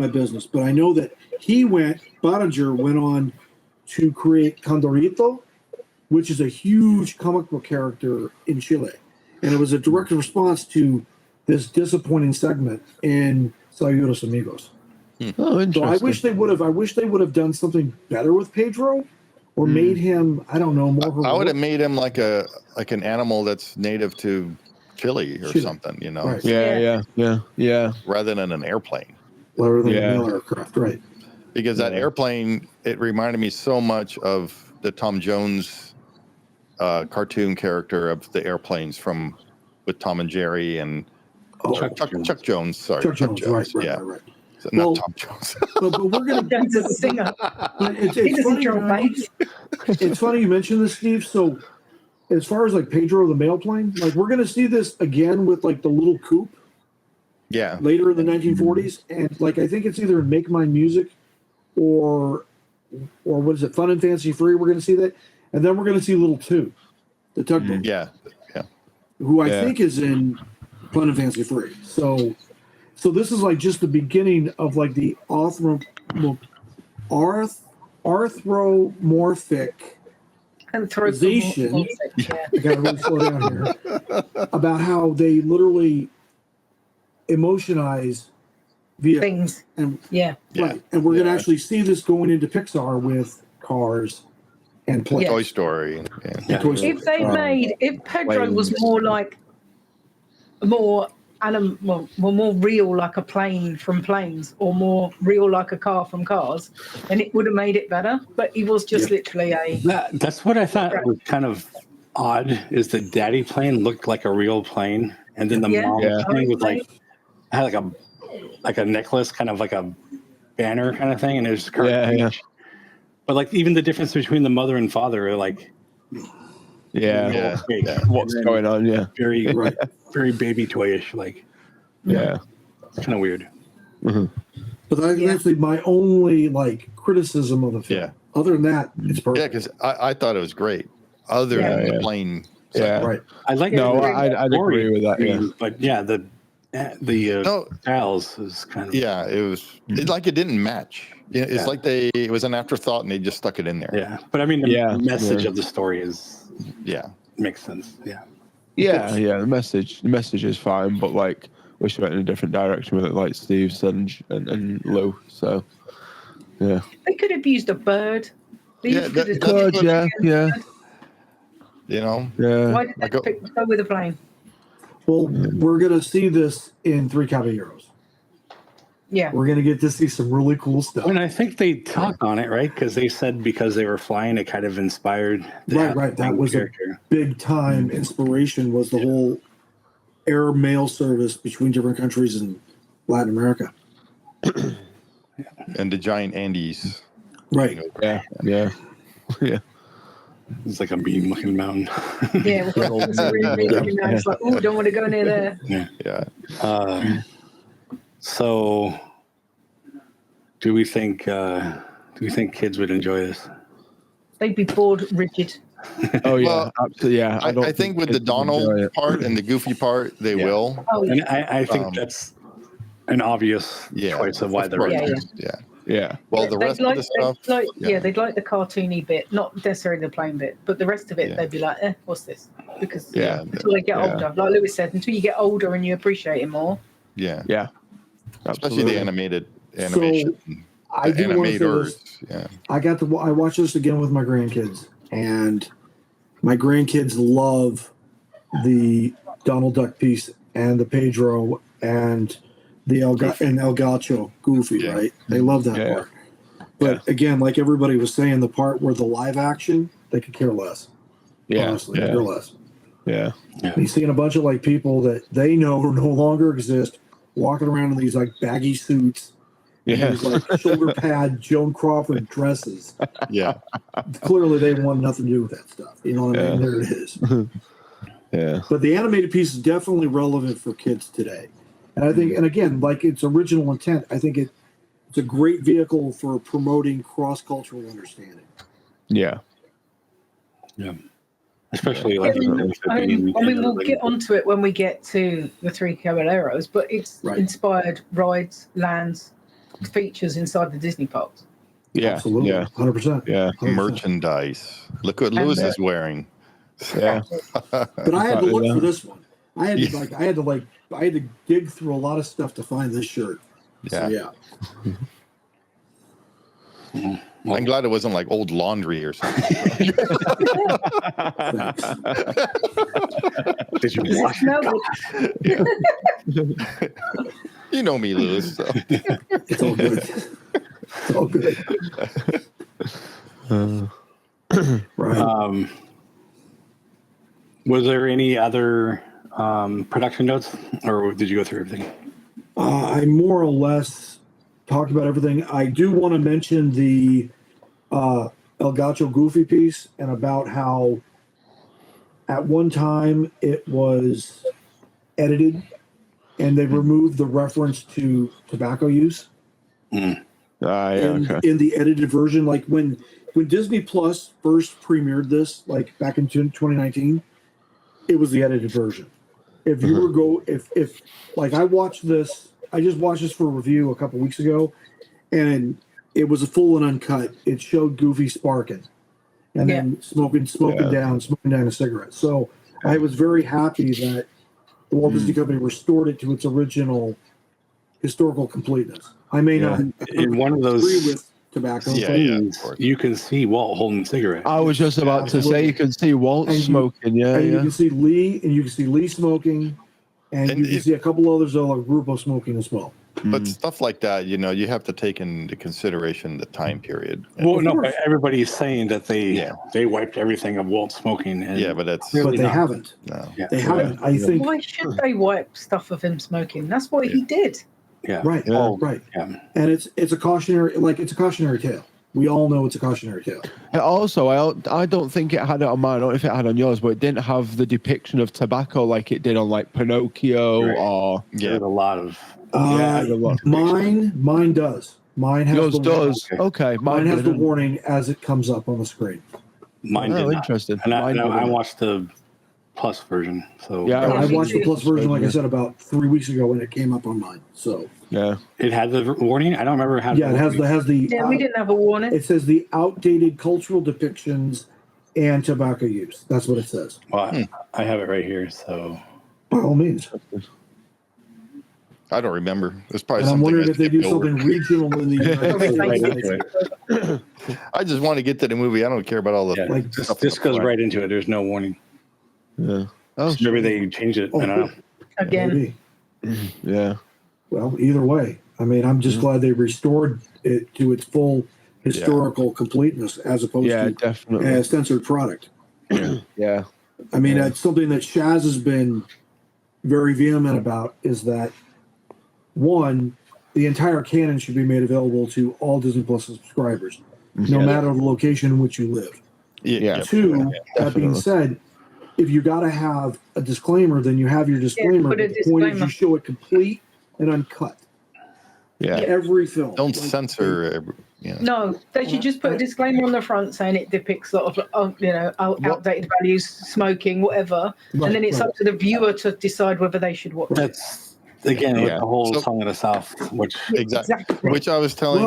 business. But I know that Badager went on to create Condorito, which is a huge comic book character in Chile. And it was a direct response to this disappointing segment in Saludos, Amigos.
Oh, interesting.
So I wish they would have done something better with Pedro, or made him, I don't know, more.
I would have made him like an animal that's native to Chile or something,
Right.
Yeah.
Rather than an airplane.
Rather than a mail aircraft, right?
Because that airplane, it reminded me so much of the Tom Jones cartoon character of the airplanes with Tom and Jerry and Chuck Jones. Sorry,
Chuck Jones. Right.
So not Tom Jones.
but we're going to
Jones is a singer.
It's funny you mentioned this, Steve. So as far as like Pedro the mail plane, like we're going to see this again with like the little coupe.
Yeah.
Later in the 1940s, and like I think it's either Make Mine Music or what is it, Fun and Fancy Free. We're going to see that, and then we're going to see Little Two, the tugboat.
Yeah.
Who I think is in Fun and Fancy Free. So this is like just the beginning of like the arthromorphic. I gotta really slow down here. About how they literally emotionize via
things.
And right. And we're gonna actually see this going into Pixar with Cars and
Toy Story.
Toy Story.
If Pedro was more real like a plane from Planes, or more real like a car from Cars, then it would have made it better. But he was just literally
that's what I thought was kind of odd, is the daddy plane looked like a real plane, and then the mom plane was had like a necklace, kind of like a banner kind of thing, and there's but like even the difference between the mother and father are like
what's going on?
Very very baby toyish, like it's kind of weird.
But that's actually my only like criticism of the film.
Yeah.
Other than that, it's perfect.
Yeah, because I thought it was great. Other than the plane.
Yeah.
Right.
I like
No,
the
I'd
story,
agree with that. Yeah.
but yeah, the styles is kind of
Yeah, it was like it didn't match. Yeah, it's like it was an afterthought and they just stuck it in there.
Yeah, but I mean, the message of the story makes sense. Yeah.
Yeah, the message is fine, but like wish it went in a different direction with it, like Steve said and Lou. So yeah,
They could have used a bird. They
Yeah,
could have
that-
done it.
yeah.
You know?
Yeah.
Why did they go with a plane?
Well, we're gonna see this in Three Caballeros.
Yeah.
We're gonna get to see some really cool stuff.
And I think they talked on it, right? Because they said because they were flying, it kind of inspired.
Right. That was a big time inspiration. Was the whole air mail service between different countries in Latin America.
And the giant Andes.
Right.
Yeah.
It's like a mean-looking mountain.
Yeah. It's really nice. Like, oh, don't want to go near there.
Yeah.
So, do we think kids would enjoy this?
They'd be bored, rigid.
Oh yeah,
Well,
absolutely. Yeah,
I think with the
kids would enjoy
Donald
it.
part and the Goofy part, they will.
Oh,
And I think that's an obvious
Yeah.
choice of why
Of
they're
course.
in.
Yeah.
Well, the
they'd
rest
like,
of the stuff.
they'd like the cartoony bit, not necessarily the plain bit, but the rest of it,
Yeah.
they'd be like, what's this? Because
Yeah.
until they get older, like Lewis said, until you get older and you appreciate it more.
Yeah.
Yeah.
Especially
Absolutely.
the animation.
I
The
do want to say
animators.
this.
Yeah.
I watched this again with my grandkids, and my grandkids love the Donald Duck piece and the Pedro and the El Gacho Goofy,
Yeah.
right? They love that
Yeah.
part. But again, like everybody was saying, the part where the live action, they could care less.
Yeah.
Honestly,
Yeah.
care less.
Yeah.
He's seeing a bunch of like people that they know no longer exist walking around in these like baggy suits,
Yeah.
these like shoulder pad Joan Crawford dresses.
Yeah.
Clearly, they want nothing to do with that stuff. You know what I mean?
Yeah.
There it is.
Yeah.
But the animated piece is definitely relevant for kids today. And I think, and again, like its original intent, I think it's a great vehicle for promoting cross-cultural understanding.
Yeah.
Yeah. Especially like
I mean, we'll get onto it when we get to the Three Caballeros, but it's
Right.
inspired rides, lands, features inside the Disney parks.
Yeah.
Absolutely.
Yeah.
100%.
Yeah.
100%.
Merchandise. Look what Lewis is wearing.
Yeah.
But I had to look
Yeah.
for this one. I had to dig through a lot of stuff to find this shirt.
Yeah.
So, yeah.
I'm glad it wasn't like old laundry or something.
Thanks.
Did you
Does it
wash
smell
it?
good?
You know me, Lewis. So.
It's all good. It's all good. Right.
Was there any other production notes, or did you go through everything?
I more or less talked about everything. I do want to mention the El Gacho Goofy piece and about how at one time it was edited and they removed the reference to tobacco use
Yeah.
in,
Okay.
in the edited version. Like when Disney Plus first premiered this, like back in 2019, it was the edited version. If you were if like I watched this, I just watched this for a review a couple weeks ago, and it was a full and uncut. It showed Goofy sparking, and then smoking down a cigarette. So I was very happy that the Walt Disney Company restored it to its original historical completeness. I may not
In one of those
agree with tobacco.
Yeah,
but-
of course.
you can see Walt holding a cigarette.
I was just about to say you can see Walt
And you-
smoking. Yeah.
and you
Yeah.
can see Lee smoking, and
And
you can
it-
see a couple others of like Grupo smoking as well.
But stuff like that, you have to take into consideration the time period.
Well, no,
course.
but everybody's saying that they wiped everything of Walt smoking. And
Yeah, but that's
Clearly
But they
not.
haven't.
no.
Yeah.
They haven't. I think.
Why should they wipe stuff of him smoking? That's what he did.
Yeah.
Right.
Oh,
Right.
yeah.
And it's a cautionary tale. we all know it's a cautionary tale.
And also, I don't think it had it on mine. I don't know if it had on yours, but it didn't have the depiction of tobacco like it did on like Pinocchio
Right.
or
There's a lot of
Yeah, the lot.
Mine does. Mine has
yours
the
does.
Okay.
Okay,
Mine has the
didn't.
warning as it comes up on the screen.
mine.
Oh,
Did not.
interesting.
And
Mine
I
didn't.
watched the plus version. So
Yeah,
I
me
watched the
too.
plus version, like I said, about 3 weeks ago when it came up on mine. So
Yeah.
it had the warning. I don't remember how.
yeah, it has the
Yeah, we didn't have a warning.
it says the outdated cultural depictions and tobacco use. That's what it says.
Well, I have it right here. So
By all means.
I don't remember. It's probably
And I'm
something
wondering
I
if they do
skipped over.
something regional in the United States.
I just want to get to the movie. I don't care about all the
yeah,
Like,
this goes right into it. There's no warning.
Yeah. Oh,
Maybe they changed it. I don't know.
Again.
Maybe.
yeah.
Well, either way, I mean, I'm just glad they restored it to its full historical completeness as opposed
Yeah,
to
definitely.
a censored product.
Yeah.
I mean, that's something that Shaz has been very vehement about is that, one, the entire canon should be made available to all Disney Plus subscribers, no
Yeah.
matter the location in which you live.
Yeah.
Two, that being
definitely.
said, if you got to have a disclaimer, then you have your disclaimer.
put a
but the point is
disclaimer.
you show it complete and uncut.
Yeah.
Every film.
Don't
Like,
censor.
No, they should just put a disclaimer on the front saying it depicts sort of, outdated values, smoking, whatever,
Right,
and then it's
right.
up to the viewer to decide whether they should watch it.
That's again with
Yeah.
the whole
So-
Song of the South, which
Exactly. Which I was telling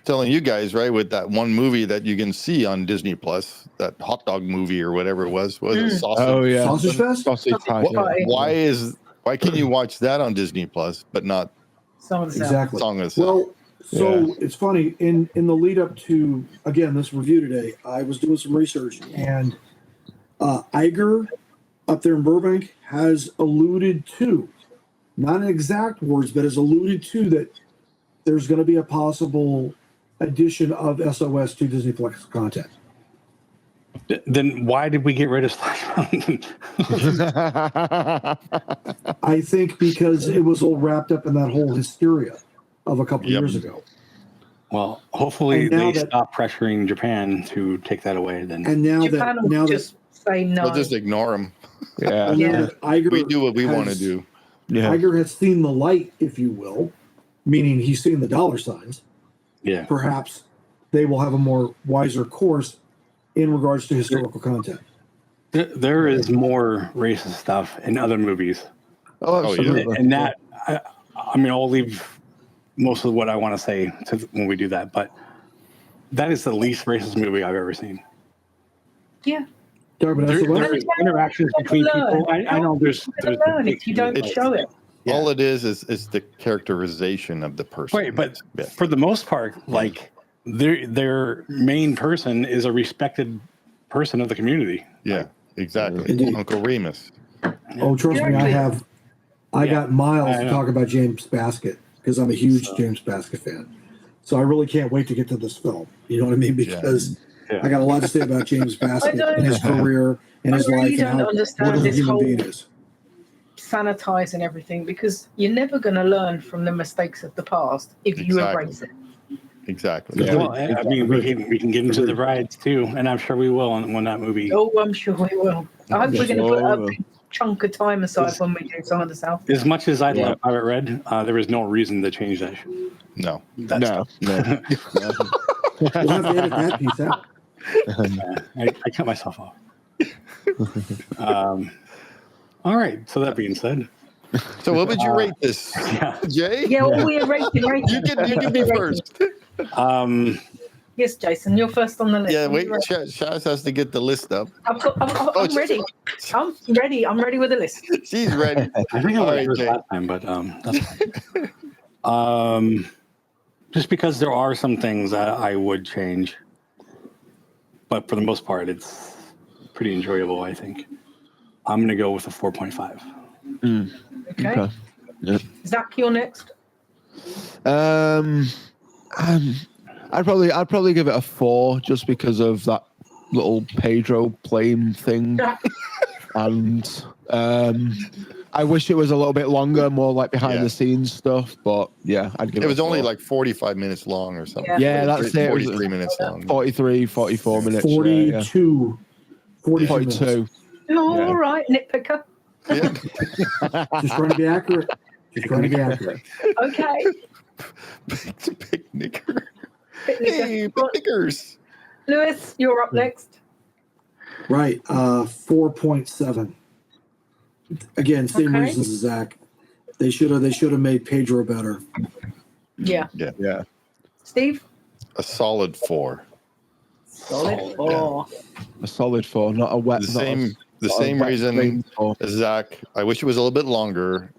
Well-
you guys, right, with that one movie that you can see on Disney Plus, that hot dog movie or whatever it was it Sausage?
Oh yeah.
Sausage Fest?
Sausage
Sausage
Party.
Party.
Why can you watch that on Disney Plus but not
Some of the sound.
Exactly.
Song of the South?
Well, so it's funny in the lead up to again this review today, I was doing some research and Iger up there in Burbank has alluded to, not in exact words, but has alluded to that there's going to be a possible addition of SOS to Disney Plus content.
then why did we get rid of Slash Mountain?
I think because it was all wrapped up in that whole hysteria of a couple
Yep.
years ago.
Well, hopefully
And now
they
that-
stop pressuring Japan to take that away. Then
And now
Japan
that
will
now
just say no.
We'll just ignore them.
Yeah.
that,
Yeah.
now that Iger
We do what we want to
has-
do.
Yeah.
Iger has seen the light, if you will, meaning he's seen the dollar signs.
yeah,
Perhaps they will have a more wiser course in regards to historical content.
there is more racist stuff in other movies,
Oh,
yeah.
absolutely.
and that I mean I'll leave most of what I want to say to when we do that, but that is the least racist movie I've ever seen.
Yeah.
Talking about
There
SOS?
is interactions between people. I know there's
Learn if you don't
It's-
show it.
Yeah.
All it is the characterization of the person.
Right, but
Yeah.
for the most part, like their main person is a respected person of the community.
Yeah, exactly.
Indeed.
Uncle Remus.
Oh, trust me, I got miles
I
to
know.
talk about James Baskett because I'm a huge James Baskett fan. So I really can't wait to get to this film. You know what I mean? Because
Yeah.
I got a lot to say about James Baskett
don't-
and his career and his
I really
life
don't
and how
understand
what a
this
human
whole-
being is.
Sanitizing everything because you're never going to learn from the mistakes of the past if you
Exactly.
erase it.
Exactly.
Yeah.
Well, I mean, we can get into the rides too, and I'm sure we will when that movie.
Oh, I'm sure we will. I hope we're going to put
Oh,
a
we
big chunk of time aside when we do Song of the South.
As much as I
Yeah.
love Pirate Red, there is no reason to change that.
No.
that
No,
stuff.
no.
We'll have to edit that piece out.
I cut myself off. All right. So that being said,
So what would you rate this,
yeah.
Jay?
Yeah, well, we're rating.
You can be first.
Yes, Jason, you're first on the list.
Yeah, wait. Shaz has to get the list up.
I'm
Oh,
ready. I'm ready. I'm ready with the list.
She's ready.
I think I
All
went
right,
first
Jay.
last time, but that's fine. Just because there are some things that I would change, but for the most part, it's pretty enjoyable. I think I'm going to go with a 4.5.
Okay.
Okay. Yeah.
Zach, you're next.
I'd probably give it a 4 just because of that little Pedro plane thing, and I wish it was a little bit longer, more like behind
Yeah.
the scenes stuff. But yeah, I'd give it.
It was
a
only
4.
like 45 minutes long or something.
Yeah, that's it. It was
43 minutes long.
43, 44 minutes.
42, 42 minutes.
42.
Oh,
Yeah.
all right, nitpicker.
Yeah.
Just trying to be accurate. Just trying to be accurate.
Okay.
Picnicker.
Picnicker.
Hey, picnickers.
Lewis, you're up next.
Right. 4.7. Again, same
Okay.
reasons as Zach. They should have made Pedro better.
Yeah.
Yeah.
Steve?
A solid 4.
Solid 4.
A solid 4, not a wet.
The
not
same
not a
same
wet
reason
clean 4.
as Zach. I wish it was a little bit longer.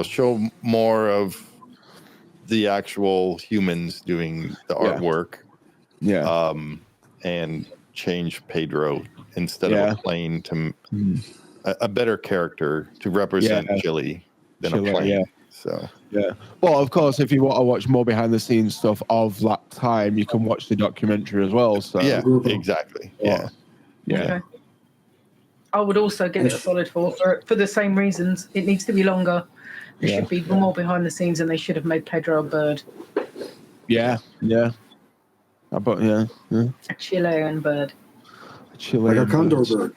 Show more of the actual humans doing the
Yeah.
artwork.
Yeah.
And change Pedro instead
Yeah.
of a plane to a better character to represent
Yeah.
Chile than
Chile,
a plane.
yeah.
So
Yeah. Well, of course, if you want to watch more behind the scenes stuff of that time, you can watch the documentary as well. So
yeah, exactly. Yeah.
Yeah.
Okay. I would also give it a solid 4 for the same reasons. It needs to be longer. There should be more behind the scenes, and they should have made Pedro a bird.
Yeah. Yeah. But yeah.
A Chilean bird.
Chile.
Like a condor bird.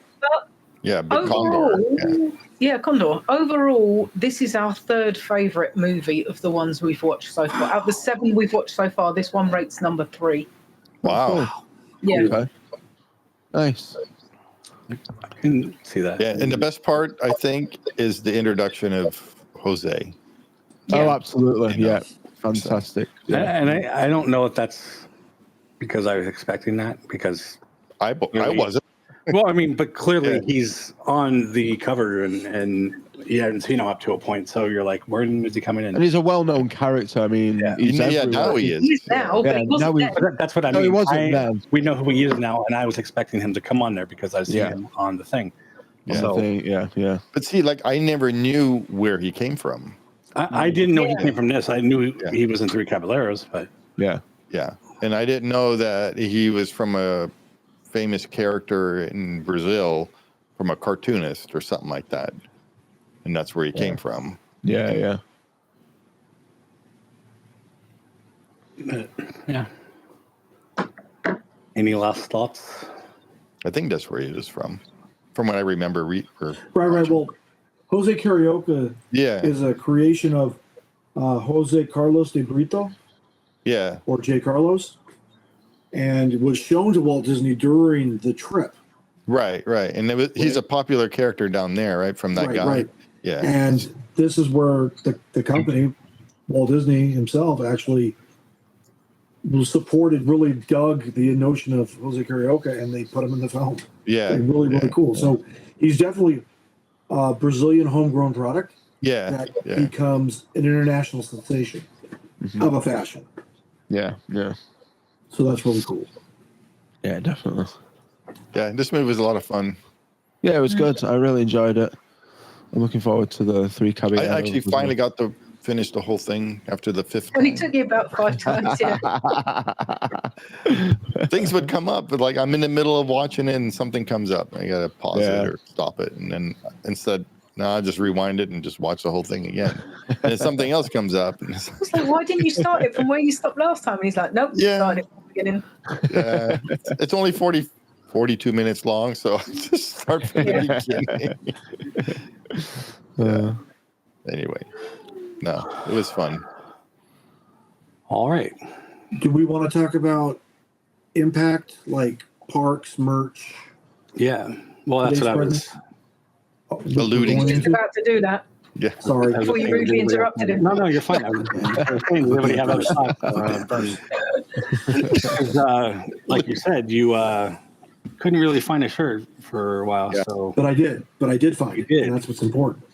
Yeah, big
Overall,
condor. Yeah.
Condor. Overall, this is our third favourite movie of the ones we've watched so far. Out of the 7 we've watched so far, this one rates number 3.
Wow.
Yeah.
Okay. Nice.
I can see that.
Yeah, and the best part I think is the introduction of Jose.
Oh, absolutely.
You know,
Yeah. Fantastic.
And I don't know if that's because I was expecting that, because
I wasn't.
well, I mean, but clearly
Yeah.
he's on the cover and you haven't seen him up to a point, so you're like, where is he coming in?
And he's a well-known character. I mean, he's
Yeah,
everywhere.
now he is.
He's now, but
Yeah,
he wasn't
now he-
then.
But that's what I
No,
mean.
he wasn't then.
We know who he is now, and I was expecting him to come on there because I've seen him on the thing.
Yeah.
So
Yeah.
But see, like I never knew where he came from.
I didn't know he
Yeah.
came from this. I knew he was in Three Caballeros, but
Yeah.
Yeah. And I didn't know that he was from a famous character in Brazil, from a cartoonist or something like that. And that's where he came from.
Yeah.
yeah. Any last thoughts?
I think that's where he was from what I remember.
Right. Well, Jose Carioca
Yeah.
is a creation of Jose Carlos de Brito,
Yeah.
or J. Carlos, and was shown to Walt Disney during the trip.
Right. And he's a popular character down there, right? From that guy.
Right.
Yeah.
And this is where the company, Walt Disney himself, actually really dug the notion of Jose Carioca, and they put him in the film.
Yeah.
Like, really cool. So he's definitely a Brazilian homegrown product
Yeah.
that
Yeah.
becomes an international sensation of a fashion.
Yeah.
So that's really cool.
Yeah, definitely.
Yeah. This movie was a lot of fun.
Yeah, it was good. I really enjoyed it. I'm looking forward to the 3 caballeros.
I actually finally got to finish the whole thing after the 5th
Only
time.
took you about 5 times, yeah.
Things would come up, but like I'm in the middle of watching it and something comes up. I gotta pause it or stop it, and then instead, I just rewind it and just watch the whole thing again. And then something else comes up, and it's
It's like, why didn't you start it from where you stopped last time? And he's like, nope,
Yeah.
started it from the beginning.
it's only 42 minutes long, so I just start from the beginning. Anyway, no, it was fun.
All right.
Do we want to talk about impact, like parks, merch?
Yeah. Well, that's what I was.
Alluding
going
to.
Just
into?
about to do that
Yeah.
Sorry.
before you rudely interrupted him.
No, you're fine. I was saying, does anybody have other thoughts? Like you said, you couldn't really find a shirt for a while.
Yeah.
So,
But I did find it,
did.
and that's what's important.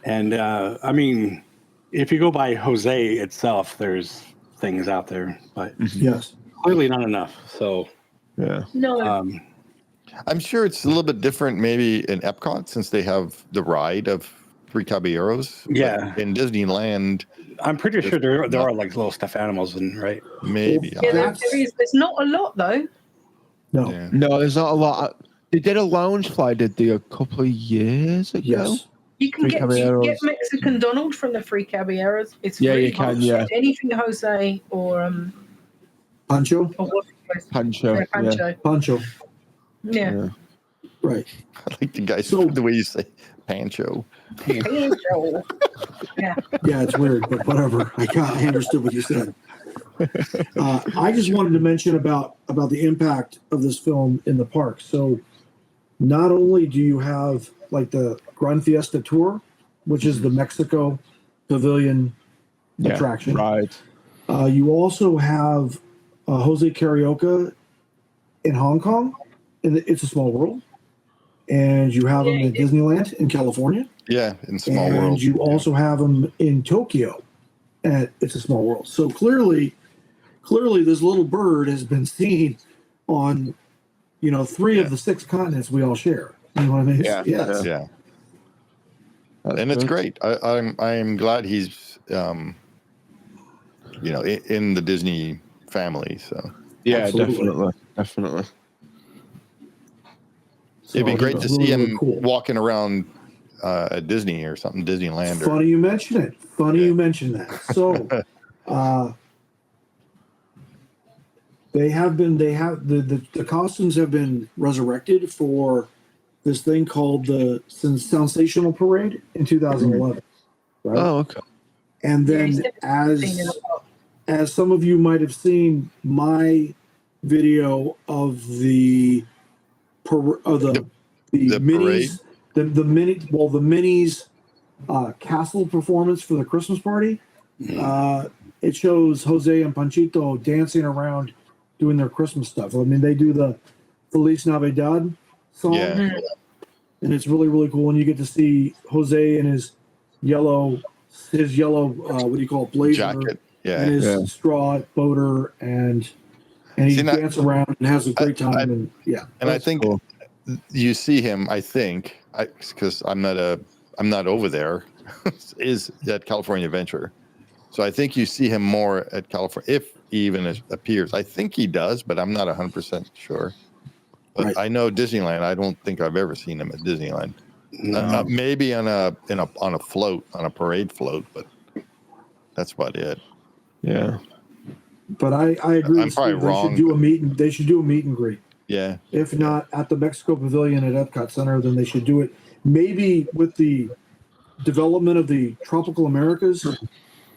and I mean, if you go by Jose itself, there's things out there, but
Yes.
clearly not enough. So,
Yeah.
No,
I'm sure it's a little bit different maybe in Epcot since they have the ride of Three Caballeros. But
Yeah.
in Disneyland,
I'm pretty sure there are like little stuffed animals, right?
maybe.
yeah,
That's-
there is. There's not a lot though.
No.
Yeah.
No, there's not a lot. They did a lounge fly, did they, a couple of years ago?
Yes.
You can
Three
get
Caballeros.
Mexican Donald from the Three Caballeros. It's
Yeah,
really
you can,
hard to
yeah.
get anything Jose or
Pancho.
or what
Pancho.
yeah, Pancho.
Pancho.
Yeah.
Right.
I like the guys,
So-
the way you say Pancho.
Pancho. Yeah.
Yeah, it's weird, but whatever. I understood what you said. I just wanted to mention about the impact of this film in the park. So, not only do you have like the Gran Fiesta Tour, which is the Mexico Pavilion attraction,
Right.
you also have Jose Karaoke in Hong Kong, and It's a Small World, and you have them at Disneyland in California.
Yeah, in Small
And
World.
you also have them in Tokyo at It's a Small World. So clearly this little bird has been seen on, 3 of the 6 continents we all share. You know what I mean?
Yeah.
Yes.
Yeah.
That's
And it's
good.
great. I'm glad he's in the Disney family. So
Yeah,
Absolutely.
definitely.
So
it'd be great to see
really, really
him
cool.
walking around at Disney or something, Disneyland. Or,
Funny you mention it. You mention that. So, the costumes have been resurrected for this thing called the Sensational Parade in 2011. Right.
Oh, okay.
And
Yeah,
then
he's definitely
as some of you might have seen my video of the
The
minis, the minis castle performance for the Christmas party. It shows Jose and Panchito dancing around doing their Christmas stuff. I mean, they do the Feliz Navidad song,
Yeah.
and it's really, really cool. And you get to see Jose in his yellow what do you call it, blazer,
jacket. Yeah.
and his
Yeah.
straw boater, and he
See, now-
dances around and has a great time. And yeah,
And I
That's
think
cool.
you see him, because I'm not over there, is at California Adventure. So I think you see him more at California, if he even appears. I think he does, but I'm not 100% sure. But
Right.
I know Disneyland. I don't think I've ever seen him at Disneyland. Maybe on a float, on a parade float, but that's about it.
but
Yeah.
I agree.
I'm
with
probably
Steve.
wrong,
They should do a meet and greet.
Yeah.
If not at the Mexico Pavilion at Epcot Center, then they should do it maybe with the development of the Tropical Americas.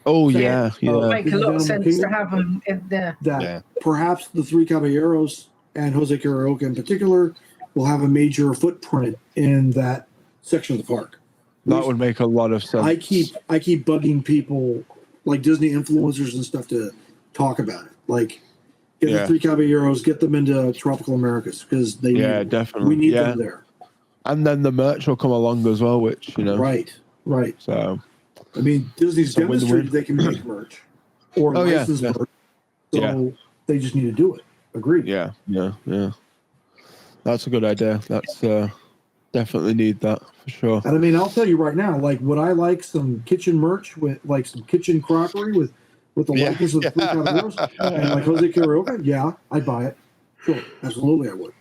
Oh,
So,
yeah.
It would
Yeah.
make a lot of
Animal
sense
Kingdom?
to have them in there.
That
Yeah.
perhaps the Three Caballeros and Jose Karaoke in particular will have a major footprint in that section of the park.
That would make a lot of sense.
I keep bugging people like Disney influencers and stuff to talk about it. Like get the
Yeah.
Three Caballeros, get them into Tropical Americas because they
Yeah,
need,
definitely.
we need
Yeah.
them there.
And then the merch will come along as well, which,
Right.
So,
I mean, Disney's
So win-win.
demonstrated they can make merch or
Oh, yeah,
license
yeah.
merch. So they just need to do it. Agreed.
yeah. That's a good idea. That's definitely need that for sure.
And I mean, I'll tell you right now, like, would I like some kitchen merch with like some kitchen crockery with the
Yeah.
likeness of the Three Caballeros and like Jose Karaoke? Yeah, I'd buy it. Sure, absolutely, I would.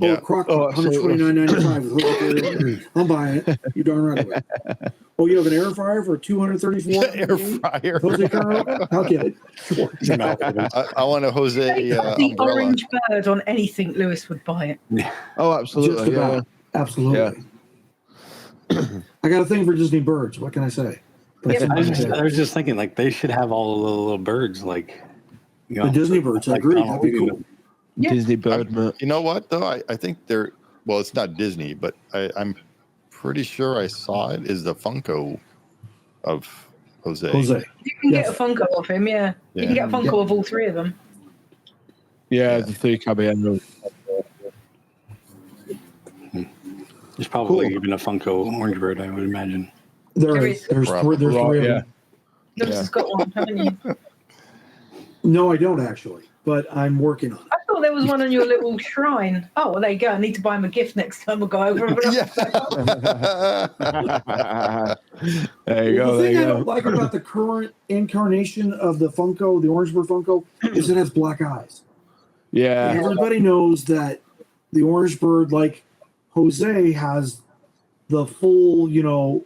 Oh,
Yeah.
crock
Oh, absolutely.
$129.95 with Jose Karaoke. I'm buying it. You darn right I would. Oh, you have an air fryer for $234?
Air fryer.
Jose Karaoke? I'll get it. Sure.
I want a Jose
The
umbrella.
orange bird on anything, Lewis would buy it.
Oh,
Just
absolutely. Yeah.
about. Absolutely. I got a thing for Disney birds. What can I say?
Yeah,
I was just thinking, like, they should have all the little birds, like,
The Disney birds, I agree. That'd be cool.
Yeah.
Disney bird merch.
You know what, though? I think they're, well, it's not Disney, but I'm pretty sure I saw it, is the Funko of Jose.
Jose.
You can
Yes.
get a Funko of him, yeah. You can
Yeah.
get a Funko of all 3 of them.
Yeah,
Yeah.
the Three Caballeros.
There's probably
Cool.
even a Funko orange bird, I would imagine.
There's three of
Right,
them.
yeah.
Lewis has got one, haven't you?
No, I don't actually, but I'm working on it.
I thought there was one on your little shrine. Oh, well, there you go. I need to buy him a gift next time we'll go over.
Yeah.
There you
Well,
go.
the
There
thing
you
I don't
go.
like about the current incarnation of the Funko, the Orange Bird Funko, is it has black eyes.
Yeah.
Everybody knows that the Orange Bird, like Jose, has the full, you know,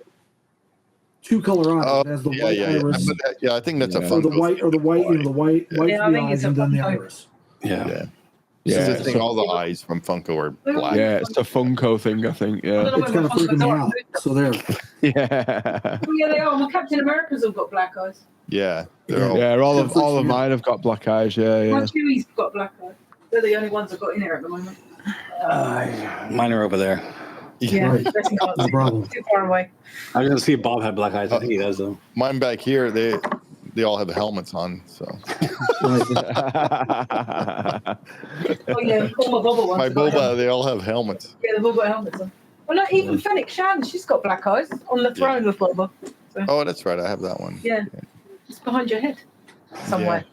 2-color eyes. It has the white iris.
Yeah, I think that's a
Or
fun.
the white, you know, the white for
Yeah, I
the
think
eyes
it's a
and then the
Funko.
iris.
Yeah.
This is the
Yeah,
thing. All the eyes from Funko are black.
Yeah, it's a Funko thing, I think.
I
Yeah.
don't know
It's
where
kind
my
of freaking me
Funkos are.
out. So there.
Yeah.
Oh, yeah, they are. My Captain America's have got black eyes.
Yeah, they're all.
Yeah, all
That freaks
of
me out.
mine have got black eyes. Yeah,
My
yeah.
Chewie's got black eyes. They're the only ones I've got in here at the moment.
Mine are over there.
Yeah,
Right.
that's not
No problem.
too far away.
I was gonna see if Bob had black eyes. I think he does though.
Mine back here, they all have helmets on. So
Right.
Oh, yeah, all my Boba ones.
my
have got
Boba,
helmets.
they all have helmets.
Yeah, they've all got helmets on. Well, no, even Fennec Shan, she's got black eyes on the throne with Boba. So,
Oh, that's right. I have that one.
yeah, just behind your head somewhere.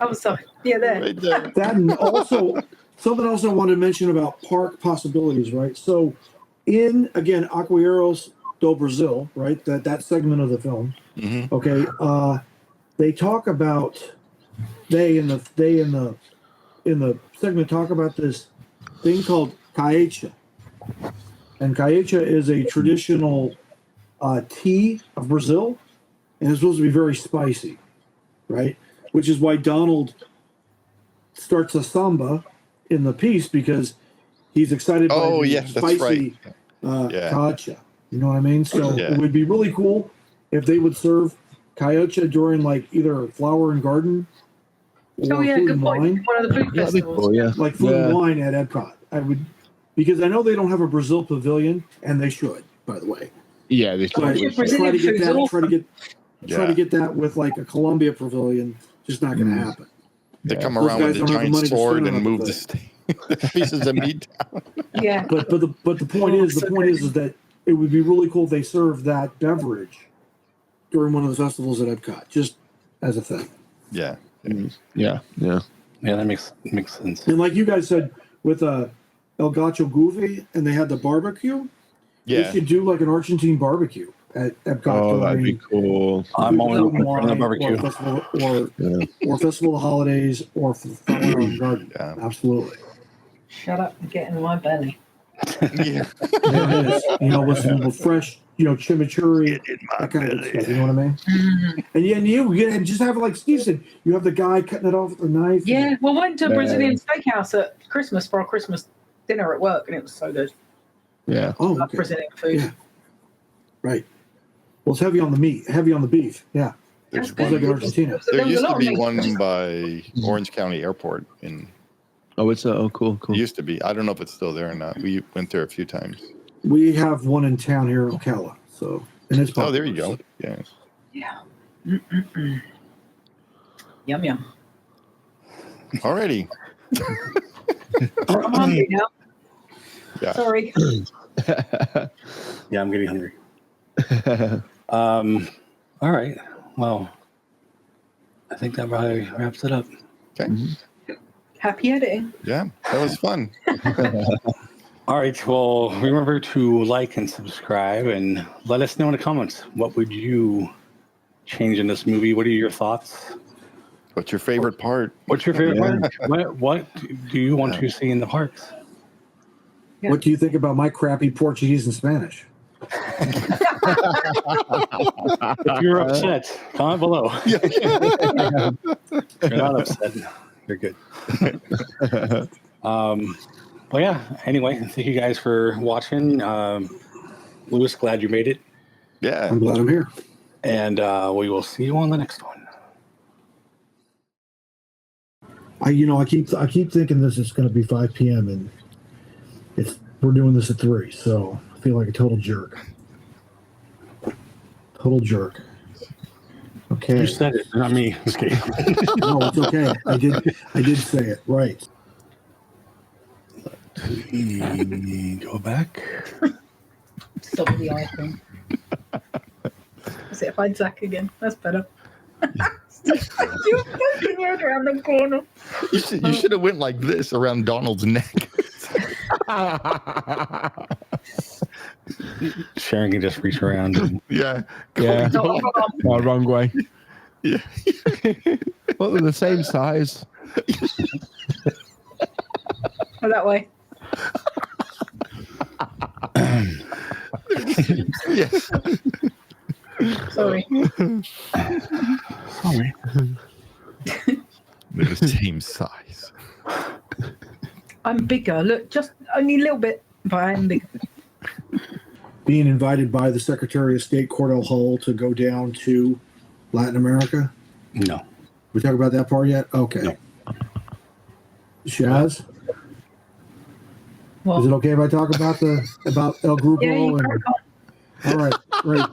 Oh, sorry. Yeah, there.
Right there.
That and also something else I wanted to mention about park possibilities, right? So in again Agueiros do Brasil, right? That segment of the film.
Mhm.
Okay. They talk about in the segment talk about this thing called caixa. And caixa is a traditional tea of Brazil, and it's supposed to be very spicy, right? Which is why Donald starts a samba in the piece because he's excited by
Oh,
the
yeah, that's
spicy
Yeah.
cacha. You know what I mean? So
Yeah.
it would be really cool if they would serve cacha during like either Flower and Garden or
Oh, yeah,
Food
good
and
point.
Wine,
One of the food
That'd be
festivals.
cool, yeah.
like Food and
Yeah.
Wine at Epcot. I would, because I know they don't have a Brazil pavilion, and they should, by the way.
Yeah, they
But
Yeah,
totally
Brazilian
try to get
food's
that.
awesome.
Try to get that with like a Columbia pavilion. Just not going to happen.
They come
Those
around with
guys
a
don't have the
giant
money to
sword
spend
and
on
move
it,
the the pieces of meat down.
Yeah.
But the point is that it would be really cool if they serve that beverage during one of the festivals at Epcot, just as a thing.
Yeah.
Yeah.
Yeah, that makes sense.
And like you guys said with El Gacho Goofy, and they had the barbecue. They
Yeah.
should do like an Argentine barbecue at Epcot.
Oh, that'd be
during
cool.
I'm always
Food and
looking for the
Wine
barbecue.
or Festival of the Holidays or Flower and Garden.
Yeah.
Absolutely.
Shut up and get in my belly.
Yeah.
There it is. You know, with some fresh, you know, chimichurri, that kind of good stuff. You know what I mean? And you just have it like Steve said. You have the guy cutting it off with a knife.
Yeah, well, I went to a
Yeah.
Brazilian steakhouse at Christmas for our Christmas dinner at work, and it was so good.
Yeah.
Oh,
I love
okay.
Brazilian food.
Yeah. Right. Well, it's heavy on the meat, heavy on the beef. Yeah.
There's
That's
It's
good.
like in Argentina.
There
was a
used
lot
to
of
be
meat.
one by Orange County Airport.
Oh, it's cool.
It used to be. I don't know if it's still there or not. We went there a few times.
We have one in town here in Ocala. So, and it's
Oh, there you
popular,
go. Yeah.
Yeah. Mm-mm-mm. Yum yum.
Alrighty.
I'm hungry now.
Yeah.
Sorry.
Yeah, I'm getting hungry. All right. Well, I think that probably wraps it up.
Okay.
Happy editing.
Yeah. That was fun.
All right. Well, remember to like and subscribe and let us know in the comments. What would you change in this movie? What are your thoughts?
What's your favorite part?
What's your favorite
Yeah.
part? What do you want to see in the parks?
Yeah.
What do you think about my crappy Portuguese and Spanish?
If you're upset, comment below. If you're not upset, you're good. Well, yeah. Anyway, thank you guys for watching. Louis, glad you made it,
Yeah.
I'm glad I'm here.
and we will see you on the next one.
I keep thinking this is going to be 5 p.m. and we're doing this at 3, so I feel like a total jerk. Total jerk. Okay.
You said it, not me. Just kidding.
No, it's okay. I did say it right.
Go back.
Stop the icon. Is it find Zach again? That's better. You're poking out around the corner.
You should have went like this around Donald's neck.
Sharon can just reach around. And,
Yeah.
Yeah.
No,
Oh, wrong way.
Yeah.
Well, they're the same size.
that way.
Yes.
Sorry.
Sorry.
They're the same size.
I'm bigger. Look, just only a little bit, but I am bigger.
Being invited by the Secretary of State Cordell Hull to go down to Latin America.
No.
We talk about that part yet? Okay.
No.
Shaz,
Well,
is it okay if I talk about El Grupo?
yeah, you
and,
crack on.
all right, great.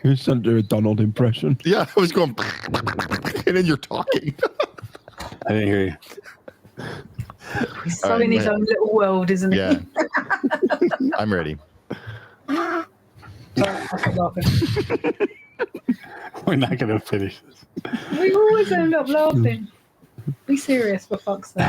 You're trying to do a Donald impression.
Yeah, I was going, and then you're talking.
I didn't hear you.
He's so
All right,
in his
man.
own little world, isn't he?
Yeah. I'm ready.
Sorry, I stopped laughing.
We're not going to finish this.
We always end up laughing. Be serious, for fuck's sake.